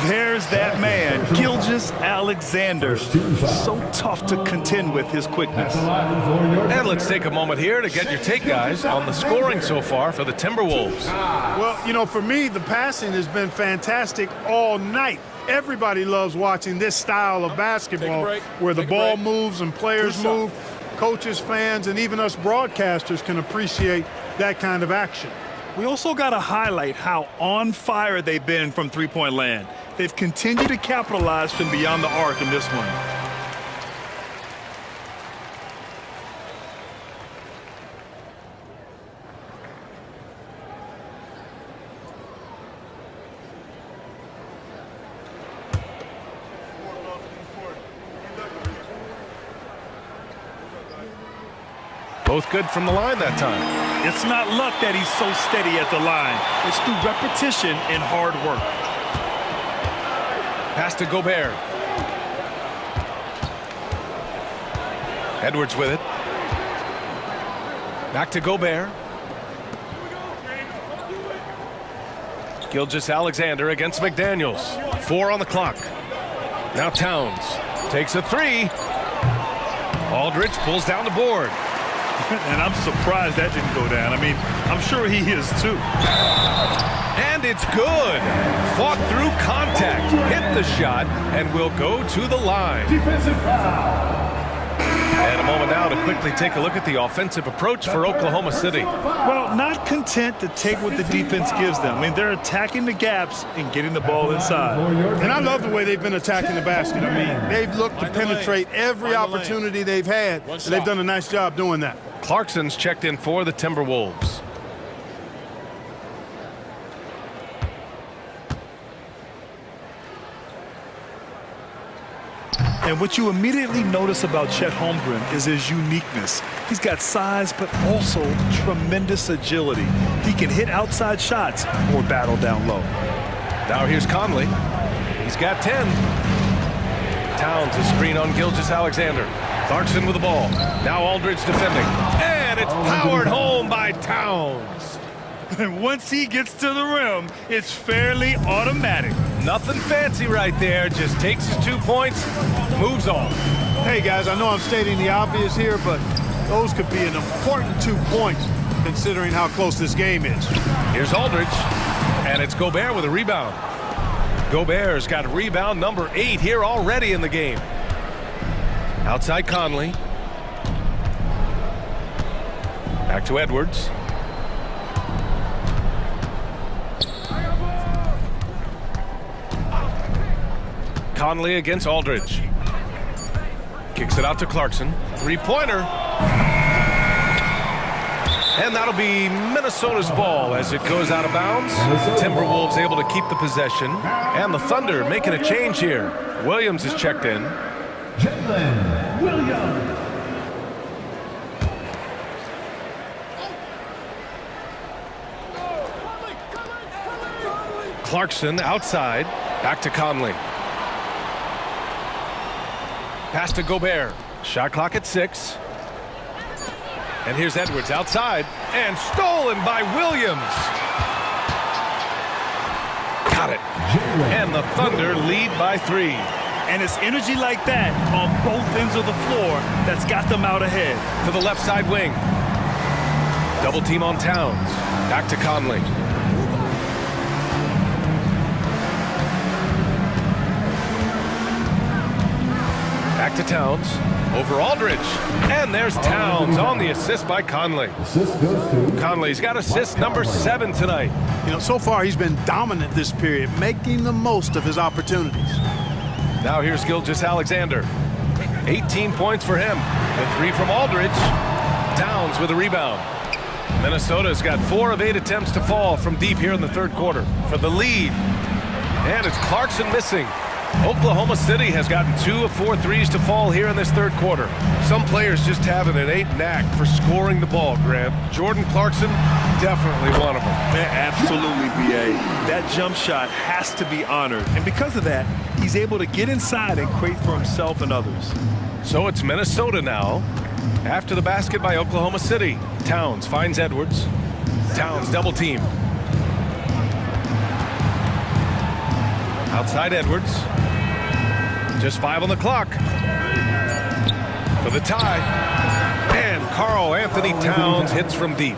There's that man, Gilgeous-Alexander. So tough to contend with his quickness. And let's take a moment here to get your take, guys, on the scoring so far for the Timberwolves. Well, you know, for me, the passing has been fantastic all night. Everybody loves watching this style of basketball where the ball moves and players move. Coaches, fans, and even us broadcasters can appreciate that kind of action. We also got to highlight how on fire they've been from three-point land. They've continued to capitalize from beyond the arc in this one. Both good from the line that time. It's not luck that he's so steady at the line. It's through repetition and hard work. Pass to Gobert. Edwards with it. Back to Gobert. Gilgeous-Alexander against McDaniels. 4 on the clock. Now Towns takes a 3. Aldridge pulls down the board. And I'm surprised that didn't go down. I mean, I'm sure he is too. And it's good. Fought through contact, hit the shot, and will go to the line. Defensive foul. And a moment now to quickly take a look at the offensive approach for Oklahoma City. Well, not content to take what the defense gives them. I mean, they're attacking the gaps and getting the ball inside. And I love the way they've been attacking the basket. I mean, they've looked to penetrate every opportunity they've had, and they've done a nice job doing that. Clarkson's checked in for the Timberwolves. And what you immediately notice about Chet Holmgren is his uniqueness. He's got size, but also tremendous agility. He can hit outside shots or battle down low. Now here's Conley. He's got 10. Towns a screen on Gilgeous-Alexander. Clarkson with the ball. Now Aldridge defending. And it's powered home by Towns. And once he gets to the rim, it's fairly automatic. Nothing fancy right there. Just takes his 2 points, moves on. Hey, guys, I know I'm stating the obvious here, but those could be an important 2 points considering how close this game is. Here's Aldridge, and it's Gobert with a rebound. Gobert's got rebound number 8 here already in the game. Outside Conley. Back to Edwards. Conley against Aldridge. Kicks it out to Clarkson. Three-pointer. And that'll be Minnesota's ball as it goes out of bounds. Timberwolves able to keep the possession. And the Thunder making a change here. Williams is checked in. Jalen Williams. Clarkson outside. Back to Conley. Pass to Gobert. Shot clock at 6. And here's Edwards outside. And stolen by Williams. Got it. And the Thunder lead by 3. And it's energy like that on both ends of the floor that's got them out ahead. To the left side wing. Double team on Towns. Back to Conley. Back to Towns. Over Aldridge. And there's Towns on the assist by Conley. Assist goes to Conley's got assist number 7 tonight. You know, so far he's been dominant this period, making the most of his opportunities. Now here's Gilgeous-Alexander. 18 points for him. The 3 from Aldridge. Towns with a rebound. Minnesota's got 4 of 8 attempts to fall from deep here in the third quarter for the lead. And it's Clarkson missing. Oklahoma City has gotten 2 of 4 threes to fall here in this third quarter. Some players just have an innate knack for scoring the ball, Grant. Jordan Clarkson, definitely one of them. Absolutely, B.A. That jump shot has to be honored. And because of that, he's able to get inside and create for himself and others. So it's Minnesota now. After the basket by Oklahoma City. Towns finds Edwards. Towns double team. Outside Edwards. Just 5 on the clock. For the tie. And Karl Anthony Towns hits from deep.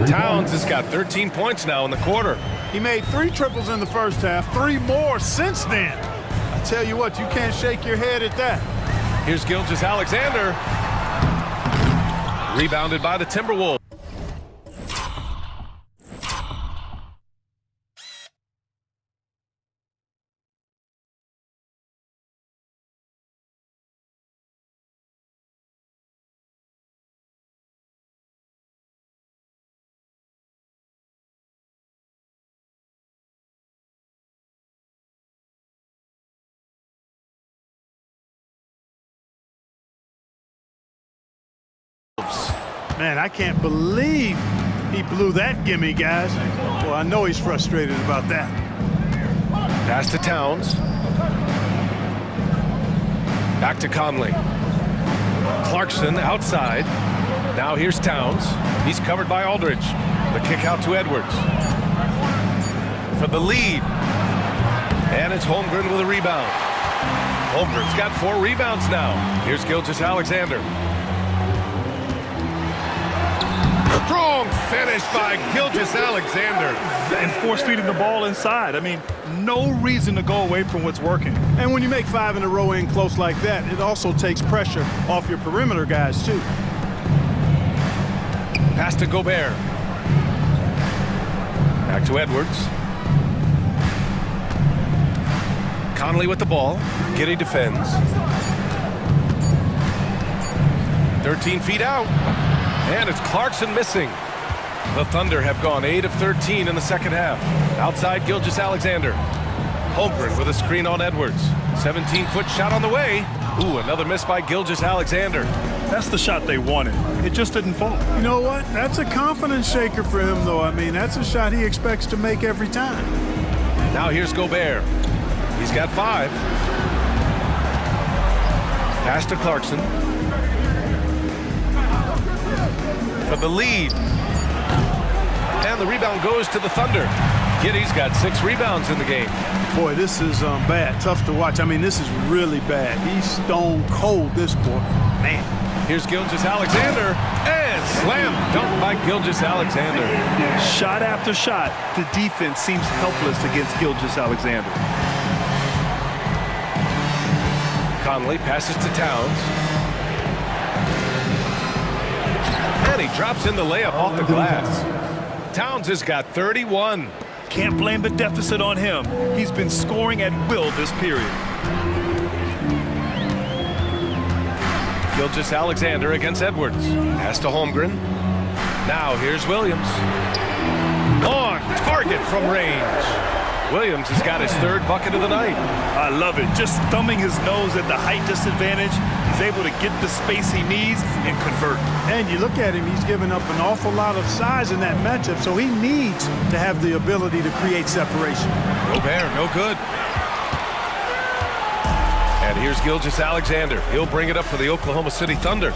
Towns has got 13 points now in the quarter. He made 3 triples in the first half, 3 more since then. I tell you what, you can't shake your head at that. Here's Gilgeous-Alexander. Rebounded by the Timberwolves. Man, I can't believe he blew that gimme, guys. Well, I know he's frustrated about that. Pass to Towns. Back to Conley. Clarkson outside. Now here's Towns. He's covered by Aldridge. The kick out to Edwards. For the lead. And it's Holmgren with a rebound. Holmgren's got 4 rebounds now. Here's Gilgeous-Alexander. Strong finish by Gilgeous-Alexander. And force feeding the ball inside. I mean, no reason to go away from what's working. And when you make 5 in a row in close like that, it also takes pressure off your perimeter guys, too. Pass to Gobert. Back to Edwards. Conley with the ball. Giddey defends. 13 feet out. And it's Clarkson missing. The Thunder have gone 8 of 13 in the second half. Outside Gilgeous-Alexander. Holmgren with a screen on Edwards. 17-foot shot on the way. Ooh, another miss by Gilgeous-Alexander. That's the shot they wanted. It just didn't fall. You know what? That's a confidence shaker for him, though. I mean, that's a shot he expects to make every time. Now here's Gobert. He's got 5. Pass to Clarkson. For the lead. And the rebound goes to the Thunder. Giddey's got 6 rebounds in the game. Boy, this is bad. Tough to watch. I mean, this is really bad. He's stone cold this quarter. Man. Here's Gilgeous-Alexander. And slam dunk by Gilgeous-Alexander. Shot after shot, the defense seems helpless against Gilgeous-Alexander. Conley passes to Towns. And he drops in the layup off the glass. Towns has got 31. Can't blame the deficit on him. He's been scoring at will this period. Gilgeous-Alexander against Edwards. Pass to Holmgren. Now here's Williams. On target from range. Williams has got his third bucket of the night. I love it. Just thumbing his nose at the height disadvantage. He's able to get the space he needs and convert. And you look at him, he's given up an awful lot of size in that matchup, so he needs to have the ability to create separation. Gobert, no good. And here's Gilgeous-Alexander. He'll bring it up for the Oklahoma City Thunder.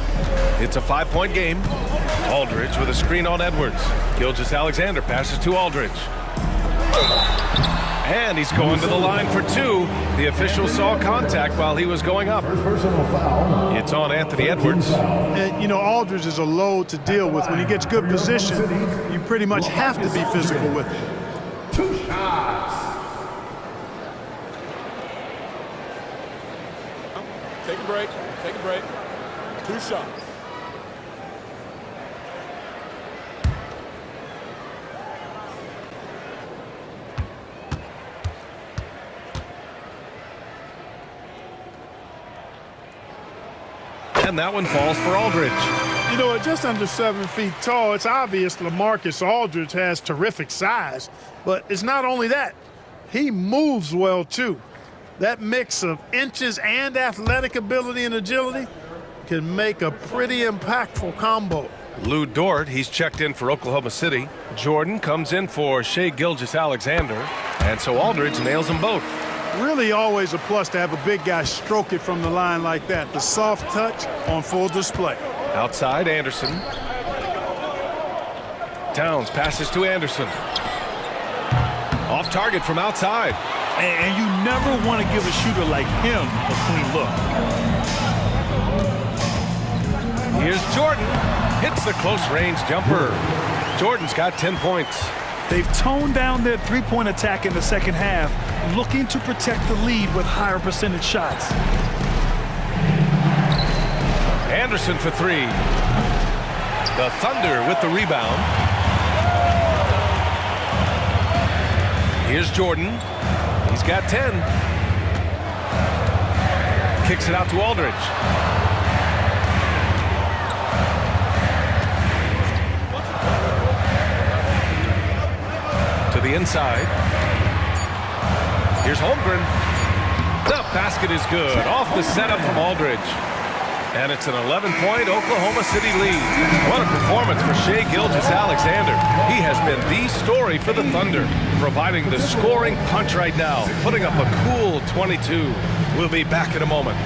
It's a 5-point game. Aldridge with a screen on Edwards. Gilgeous-Alexander passes to Aldridge. And he's going to the line for two. The official saw contact while he was going up. It's on Anthony Edwards. And, you know, Aldridge is a load to deal with. When he gets good position, you pretty much have to be physical with it. 2 shots. Take a break. Take a break. 2 shots. And that one falls for Aldridge. You know, at just under 7 feet tall, it's obvious LaMarcus Aldridge has terrific size. But it's not only that. He moves well, too. That mix of inches and athletic ability and agility can make a pretty impactful combo. Lou Dort, he's checked in for Oklahoma City. Jordan comes in for Shai Gilgeous-Alexander. And so Aldridge nails them both. Really always a plus to have a big guy stroke it from the line like that. The soft touch on full display. Outside, Anderson. Towns passes to Anderson. Off target from outside. And you never want to give a shooter like him a clean look. Here's Jordan. Hits the close-range jumper. Jordan's got 10 points. They've toned down their three-point attack in the second half, looking to protect the lead with higher percentage shots. Anderson for three. The Thunder with the rebound. Here's Jordan. He's got 10. Kicks it out to Aldridge. To the inside. Here's Holmgren. The basket is good. Off the setup from Aldridge. And it's an 11-point Oklahoma City lead. What a performance for Shai Gilgeous-Alexander. He has been the story for the Thunder, providing the scoring punch right now, putting up a cool 22. We'll be back in a moment.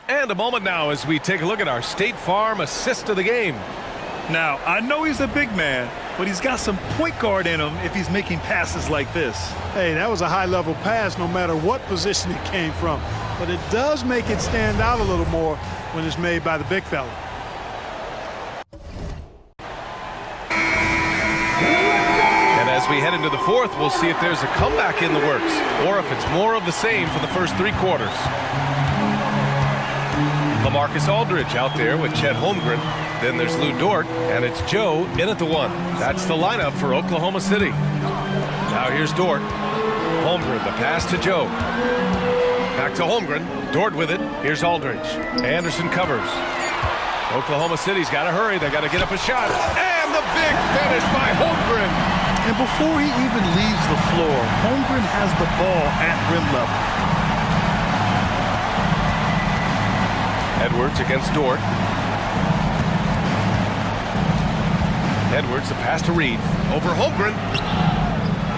And a moment now as we take a look at our State Farm assist of the game. Now, I know he's a big man, but he's got some point guard in him if he's making passes like this. Hey, that was a high-level pass no matter what position it came from. But it does make it stand out a little more when it's made by the big fella. And as we head into the fourth, we'll see if there's a comeback in the works or if it's more of the same for the first 3 quarters. LaMarcus Aldridge out there with Chet Holmgren. Then there's Lou Dort, and it's Joe in at the 1. That's the lineup for Oklahoma City. Now here's Dort. Holmgren, the pass to Joe. Back to Holmgren. Dort with it. Here's Aldridge. Anderson covers. Oklahoma City's got to hurry. They got to get up a shot. And the big finish by Holmgren. And before he even leaves the floor, Holmgren has the ball at rim level. Edwards against Dort. Edwards, the pass to Reed. Over Holmgren.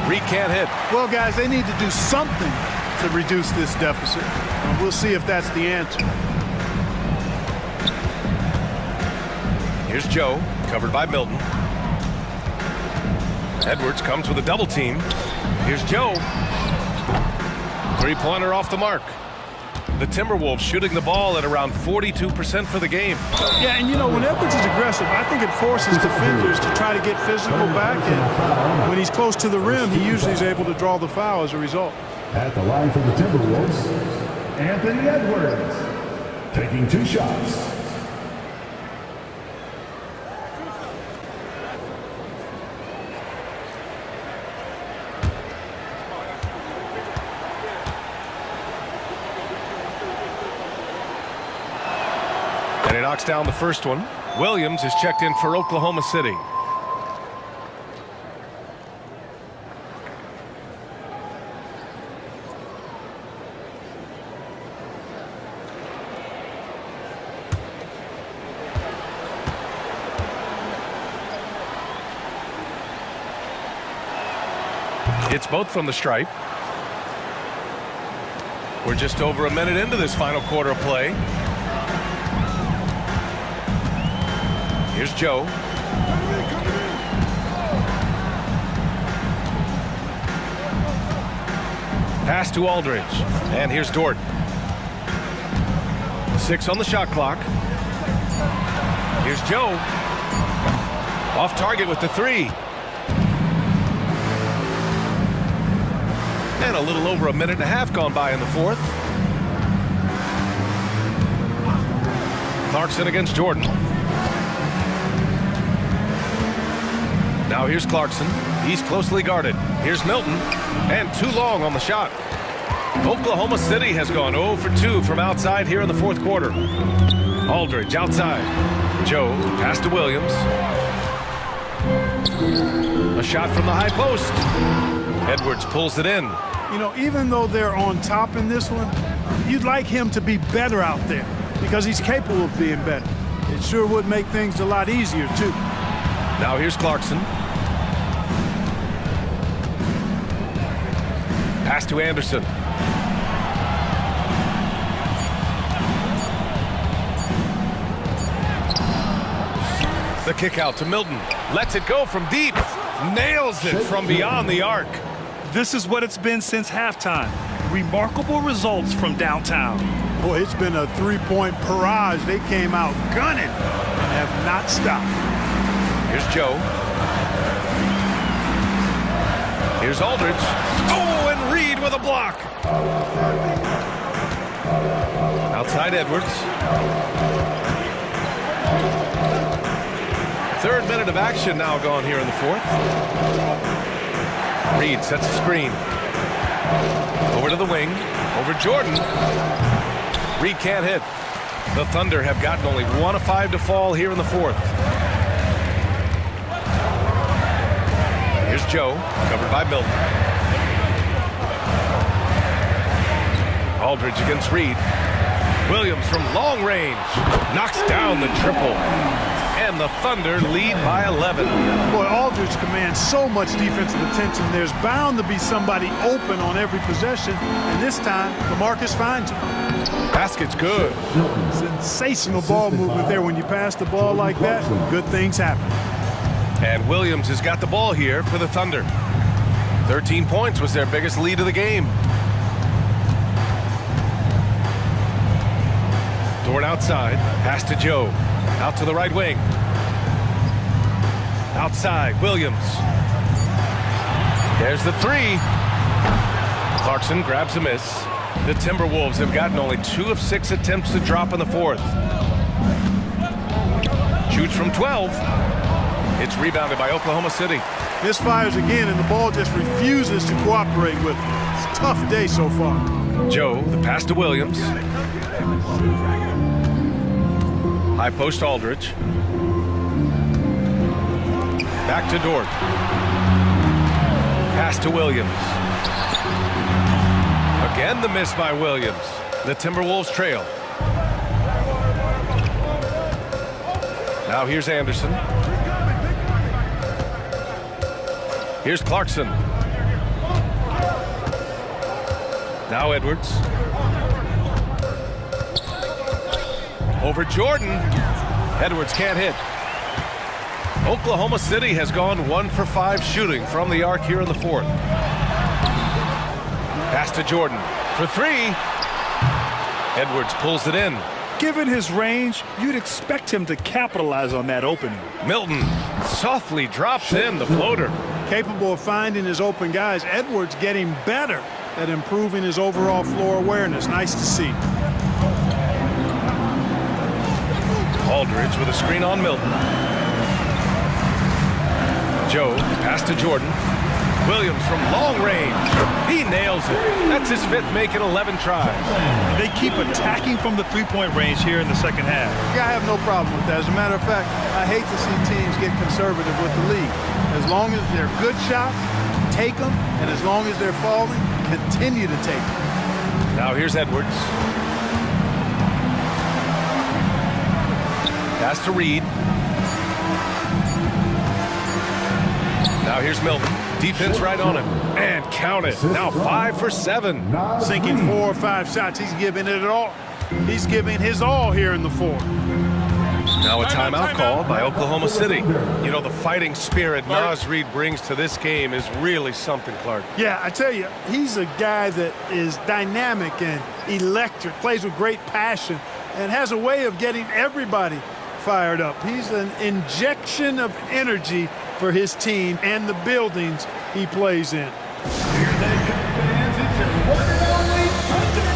Reed can't hit. Well, guys, they need to do something to reduce this deficit. And we'll see if that's the answer. Here's Joe, covered by Milton. Edwards comes with a double team. Here's Joe. Three-pointer off the mark. The Timberwolves shooting the ball at around 42% for the game. Yeah, and you know, when Edwards is aggressive, I think it forces defenders to try to get physical back. And when he's close to the rim, he usually is able to draw the foul as a result. At the line for the Timberwolves, Anthony Edwards, taking 2 shots. And he knocks down the first one. Williams is checked in for Oklahoma City. It's both from the stripe. We're just over a minute into this final quarter of play. Here's Joe. Pass to Aldridge. And here's Dort. 6 on the shot clock. Here's Joe. Off target with the 3. And a little over a minute and a half gone by in the fourth. Clarkson against Jordan. Now here's Clarkson. He's closely guarded. Here's Milton. And too long on the shot. Oklahoma City has gone 0 for 2 from outside here in the fourth quarter. Aldridge outside. Joe, pass to Williams. A shot from the high post. Edwards pulls it in. You know, even though they're on top in this one, you'd like him to be better out there because he's capable of being better. It sure would make things a lot easier, too. Now here's Clarkson. Pass to Anderson. The kick out to Milton. Lets it go from deep. Nails it from beyond the arc. This is what it's been since halftime. Remarkable results from downtown. Boy, it's been a three-point barrage. They came out gunning and have not stopped. Here's Joe. Here's Aldridge. Oh, and Reed with a block. Outside Edwards. Third minute of action now gone here in the fourth. Reed sets a screen. Over to the wing. Over Jordan. Reed can't hit. The Thunder have gotten only 1 of 5 to fall here in the fourth. Here's Joe, covered by Milton. Aldridge against Reed. Williams from long range knocks down the triple. And the Thunder lead by 11. Boy, Aldridge commands so much defensive attention. There's bound to be somebody open on every possession. And this time, LaMarcus finds him. Basket's good. Sensational ball movement there. When you pass the ball like that, good things happen. And Williams has got the ball here for the Thunder. 13 points was their biggest lead of the game. Dort outside. Pass to Joe. Out to the right wing. Outside, Williams. There's the 3. Clarkson grabs a miss. The Timberwolves have gotten only 2 of 6 attempts to drop in the fourth. Shoots from 12. It's rebounded by Oklahoma City. Misfires again, and the ball just refuses to cooperate with it. It's a tough day so far. Joe, the pass to Williams. High post Aldridge. Back to Dort. Pass to Williams. Again the miss by Williams. The Timberwolves trail. Now here's Anderson. Here's Clarkson. Now Edwards. Over Jordan. Edwards can't hit. Oklahoma City has gone 1 for 5 shooting from the arc here in the fourth. Pass to Jordan for 3. Edwards pulls it in. Given his range, you'd expect him to capitalize on that opening. Milton softly drops in the floater. Capable of finding his open guys. Edwards getting better at improving his overall floor awareness. Nice to see. Aldridge with a screen on Milton. Joe, pass to Jordan. Williams from long range. He nails it. That's his 5th make in 11 tries. They keep attacking from the three-point range here in the second half. Yeah, I have no problem with that. As a matter of fact, I hate to see teams get conservative with the lead. As long as they're good shots, take them. And as long as they're falling, continue to take them. Now here's Edwards. Pass to Reed. Now here's Milton. Defense right on him. And count it. Now 5 for 7. Sinking 4 or 5 shots. He's giving it all. He's giving his all here in the fourth. Now a timeout call by Oklahoma City. You know, the fighting spirit Naz Reid brings to this game is really something, Clark. Yeah, I tell you, he's a guy that is dynamic and electric, plays with great passion, and has a way of getting everybody fired up. He's an injection of energy for his team and the buildings he plays in. Here they come, fans. It's your one and only Thunder.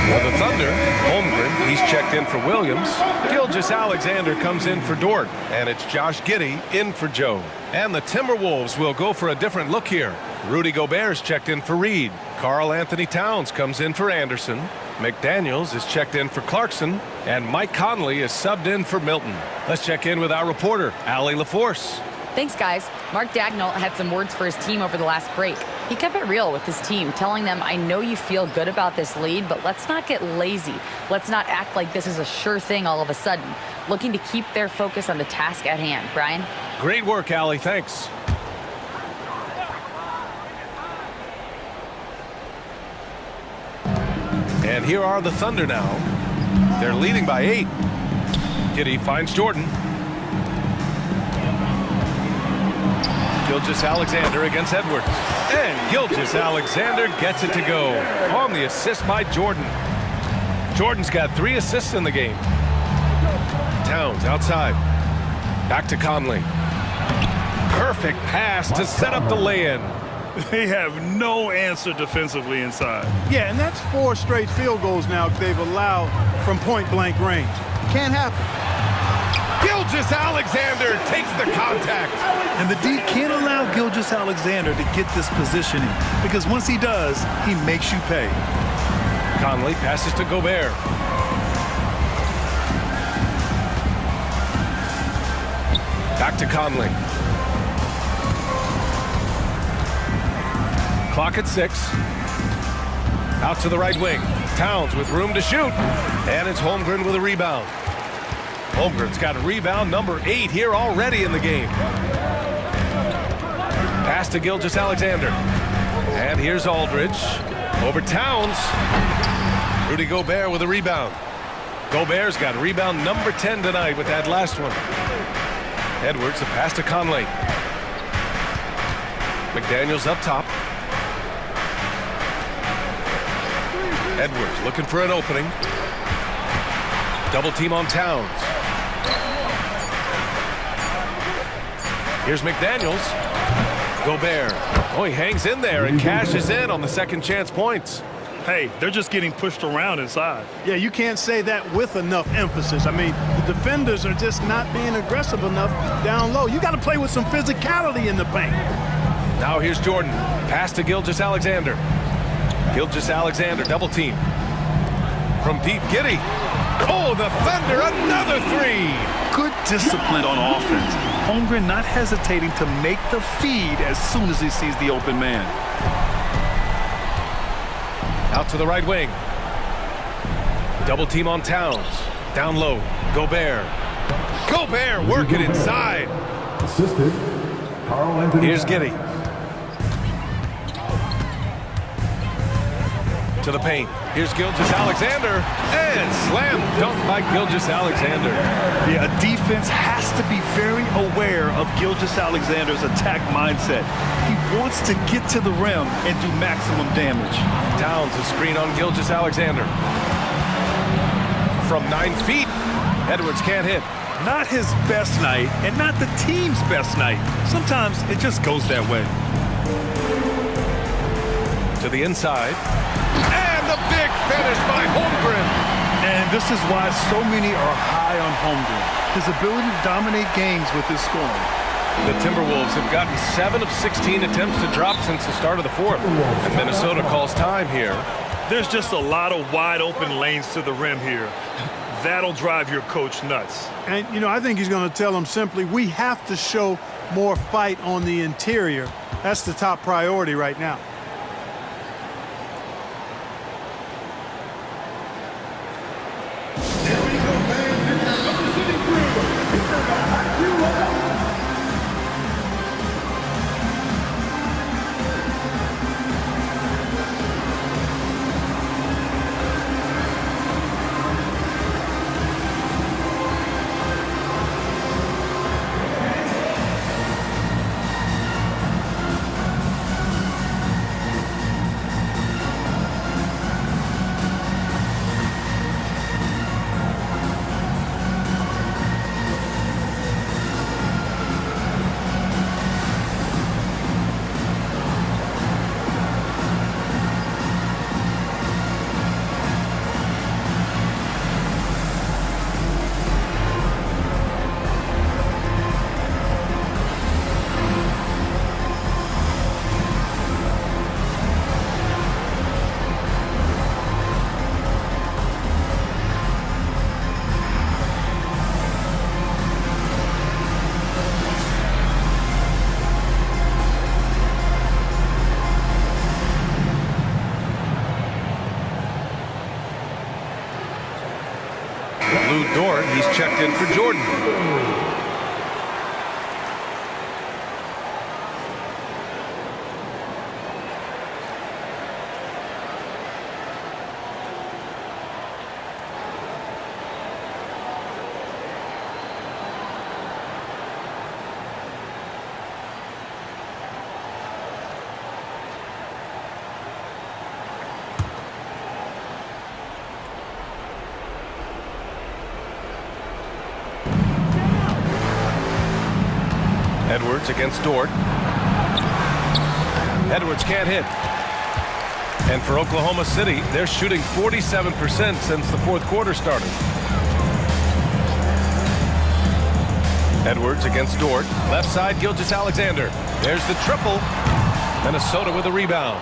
For the Thunder, Holmgren, he's checked in for Williams. Gilgeous-Alexander comes in for Dort. And it's Josh Giddey in for Joe. And the Timberwolves will go for a different look here. Rudy Gobert's checked in for Reed. Karl Anthony Towns comes in for Anderson. McDaniels is checked in for Clarkson. And Mike Conley is subbed in for Milton. Let's check in with our reporter, Allie LaForce. Thanks, guys. Mark Dagnall had some words for his team over the last break. He kept it real with his team, telling them, I know you feel good about this lead, but let's not get lazy. Let's not act like this is a sure thing all of a sudden. Looking to keep their focus on the task at hand. Brian? Great work, Allie. Thanks. And here are the Thunder now. They're leading by 8. Giddey finds Jordan. Gilgeous-Alexander against Edwards. And Gilgeous-Alexander gets it to go on the assist by Jordan. Jordan's got 3 assists in the game. Towns outside. Back to Conley. Perfect pass to set up the lay-in. They have no answer defensively inside. Yeah, and that's 4 straight field goals now they've allowed from point-blank range. Can't happen. Gilgeous-Alexander takes the contact. And the D can't allow Gilgeous-Alexander to get this positioning, because once he does, he makes you pay. Conley passes to Gobert. Back to Conley. Clock at 6. Out to the right wing. Towns with room to shoot. And it's Holmgren with a rebound. Holmgren's got a rebound number 8 here already in the game. Pass to Gilgeous-Alexander. And here's Aldridge. Over Towns. Rudy Gobert with a rebound. Gobert's got rebound number 10 tonight with that last one. Edwards, a pass to Conley. McDaniels up top. Edwards looking for an opening. Double team on Towns. Here's McDaniels. Gobert. Oh, he hangs in there and cashes in on the second chance points. Hey, they're just getting pushed around inside. Yeah, you can't say that with enough emphasis. I mean, the defenders are just not being aggressive enough down low. You got to play with some physicality in the paint. Now here's Jordan. Pass to Gilgeous-Alexander. Gilgeous-Alexander double team. From deep, Giddey. Oh, the Thunder, another 3. Good discipline on offense. Holmgren not hesitating to make the feed as soon as he sees the open man. Out to the right wing. Double team on Towns. Down low. Gobert. Gobert working inside. Assisted, Karl Anthony. Here's Giddey. To the paint. Here's Gilgeous-Alexander. And slam dunk by Gilgeous-Alexander. Yeah, a defense has to be very aware of Gilgeous-Alexander's attack mindset. He wants to get to the rim and do maximum damage. Towns a screen on Gilgeous-Alexander. From 9 feet, Edwards can't hit. Not his best night, and not the team's best night. Sometimes it just goes that way. To the inside. And the big finish by Holmgren. And this is why so many are high on Holmgren. His ability to dominate games with his scoring. The Timberwolves have gotten 7 of 16 attempts to drop since the start of the fourth. And Minnesota calls time here. There's just a lot of wide open lanes to the rim here. That'll drive your coach nuts. And, you know, I think he's going to tell them simply, we have to show more fight on the interior. That's the top priority right now. Dort, he's checked in for Jordan. Edwards against Dort. Edwards can't hit. And for Oklahoma City, they're shooting 47% since the fourth quarter started. Edwards against Dort. Left side, Gilgeous-Alexander. There's the triple. Minnesota with a rebound.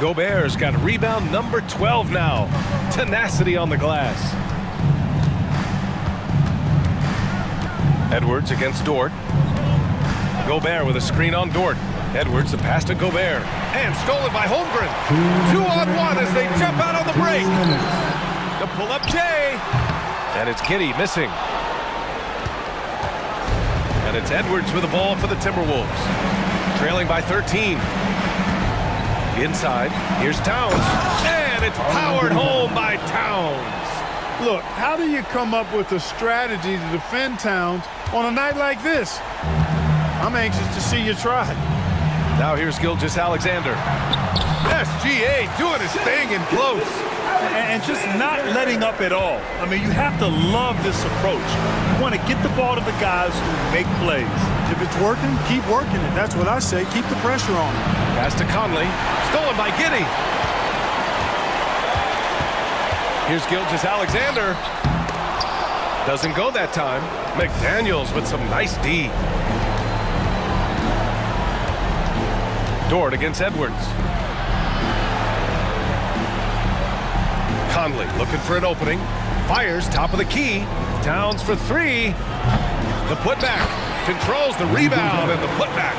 Gobert's got rebound number 12 now. Tenacity on the glass. Edwards against Dort. Gobert with a screen on Dort. Edwards, the pass to Gobert. And stolen by Holmgren. 2-on-1 as they jump out on the break. The pull-up J. And it's Giddey missing. And it's Edwards with the ball for the Timberwolves. Trailing by 13. Inside, here's Towns. And it's powered home by Towns. Look, how do you come up with a strategy to defend Towns on a night like this? I'm anxious to see you try. Now here's Gilgeous-Alexander. SGA doing his thing in close. And just not letting up at all. I mean, you have to love this approach. You want to get the ball to the guys who make plays. If it's working, keep working it. That's what I say. Keep the pressure on. Pass to Conley. Stolen by Giddey. Here's Gilgeous-Alexander. Doesn't go that time. McDaniels with some nice D. Dort against Edwards. Conley looking for an opening. Fires top of the key. Towns for three. The putback. Controls the rebound and the putback.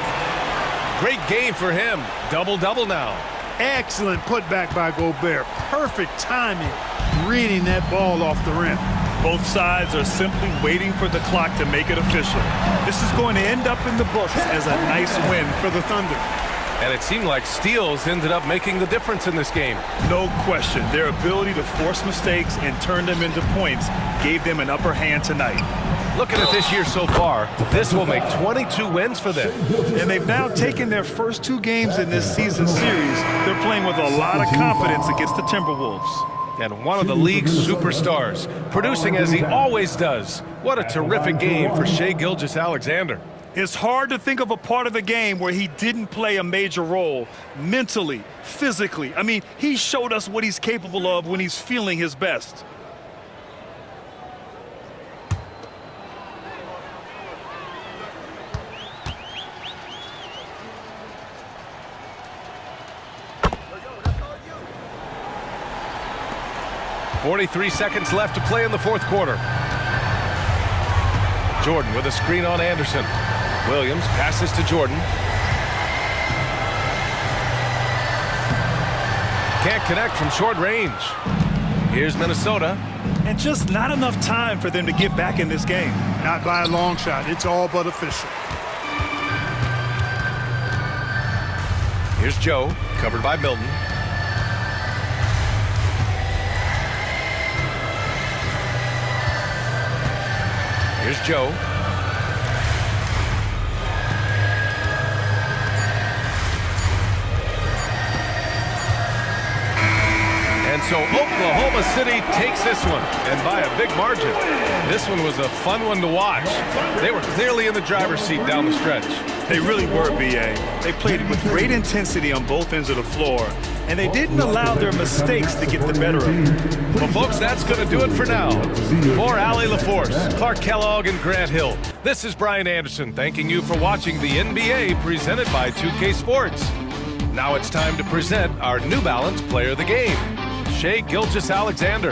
Great game for him. Double-double now. Excellent putback by Gobert. Perfect timing reading that ball off the rim. Both sides are simply waiting for the clock to make it official. This is going to end up in the books as a nice win for the Thunder. And it seemed like steals ended up making the difference in this game. No question. Their ability to force mistakes and turn them into points gave them an upper hand tonight. Looking at this year so far, this will make 22 wins for them. And they've now taken their first 2 games in this season series. They're playing with a lot of confidence against the Timberwolves. And one of the league's superstars, producing as he always does. What a terrific game for Shai Gilgeous-Alexander. It's hard to think of a part of the game where he didn't play a major role mentally, physically. I mean, he showed us what he's capable of when he's feeling his best. .43 seconds left to play in the fourth quarter. Jordan with a screen on Anderson. Williams passes to Jordan. Can't connect from short range. Here's Minnesota. And just not enough time for them to get back in this game. Not by a long shot. It's all but official. Here's Joe, covered by Milton. Here's Joe. And so Oklahoma City takes this one, and by a big margin. This one was a fun one to watch. They were clearly in the driver's seat down the stretch. They really were, B.A. They played with great intensity on both ends of the floor, and they didn't allow their mistakes to get the better of them. Well, folks, that's going to do it for now. For Allie LaForce, Clark Kellogg, and Grant Hill, this is Brian Anderson thanking you for watching the NBA presented by 2K Sports. Now it's time to present our New Balance Player of the Game, Shai Gilgeous-Alexander.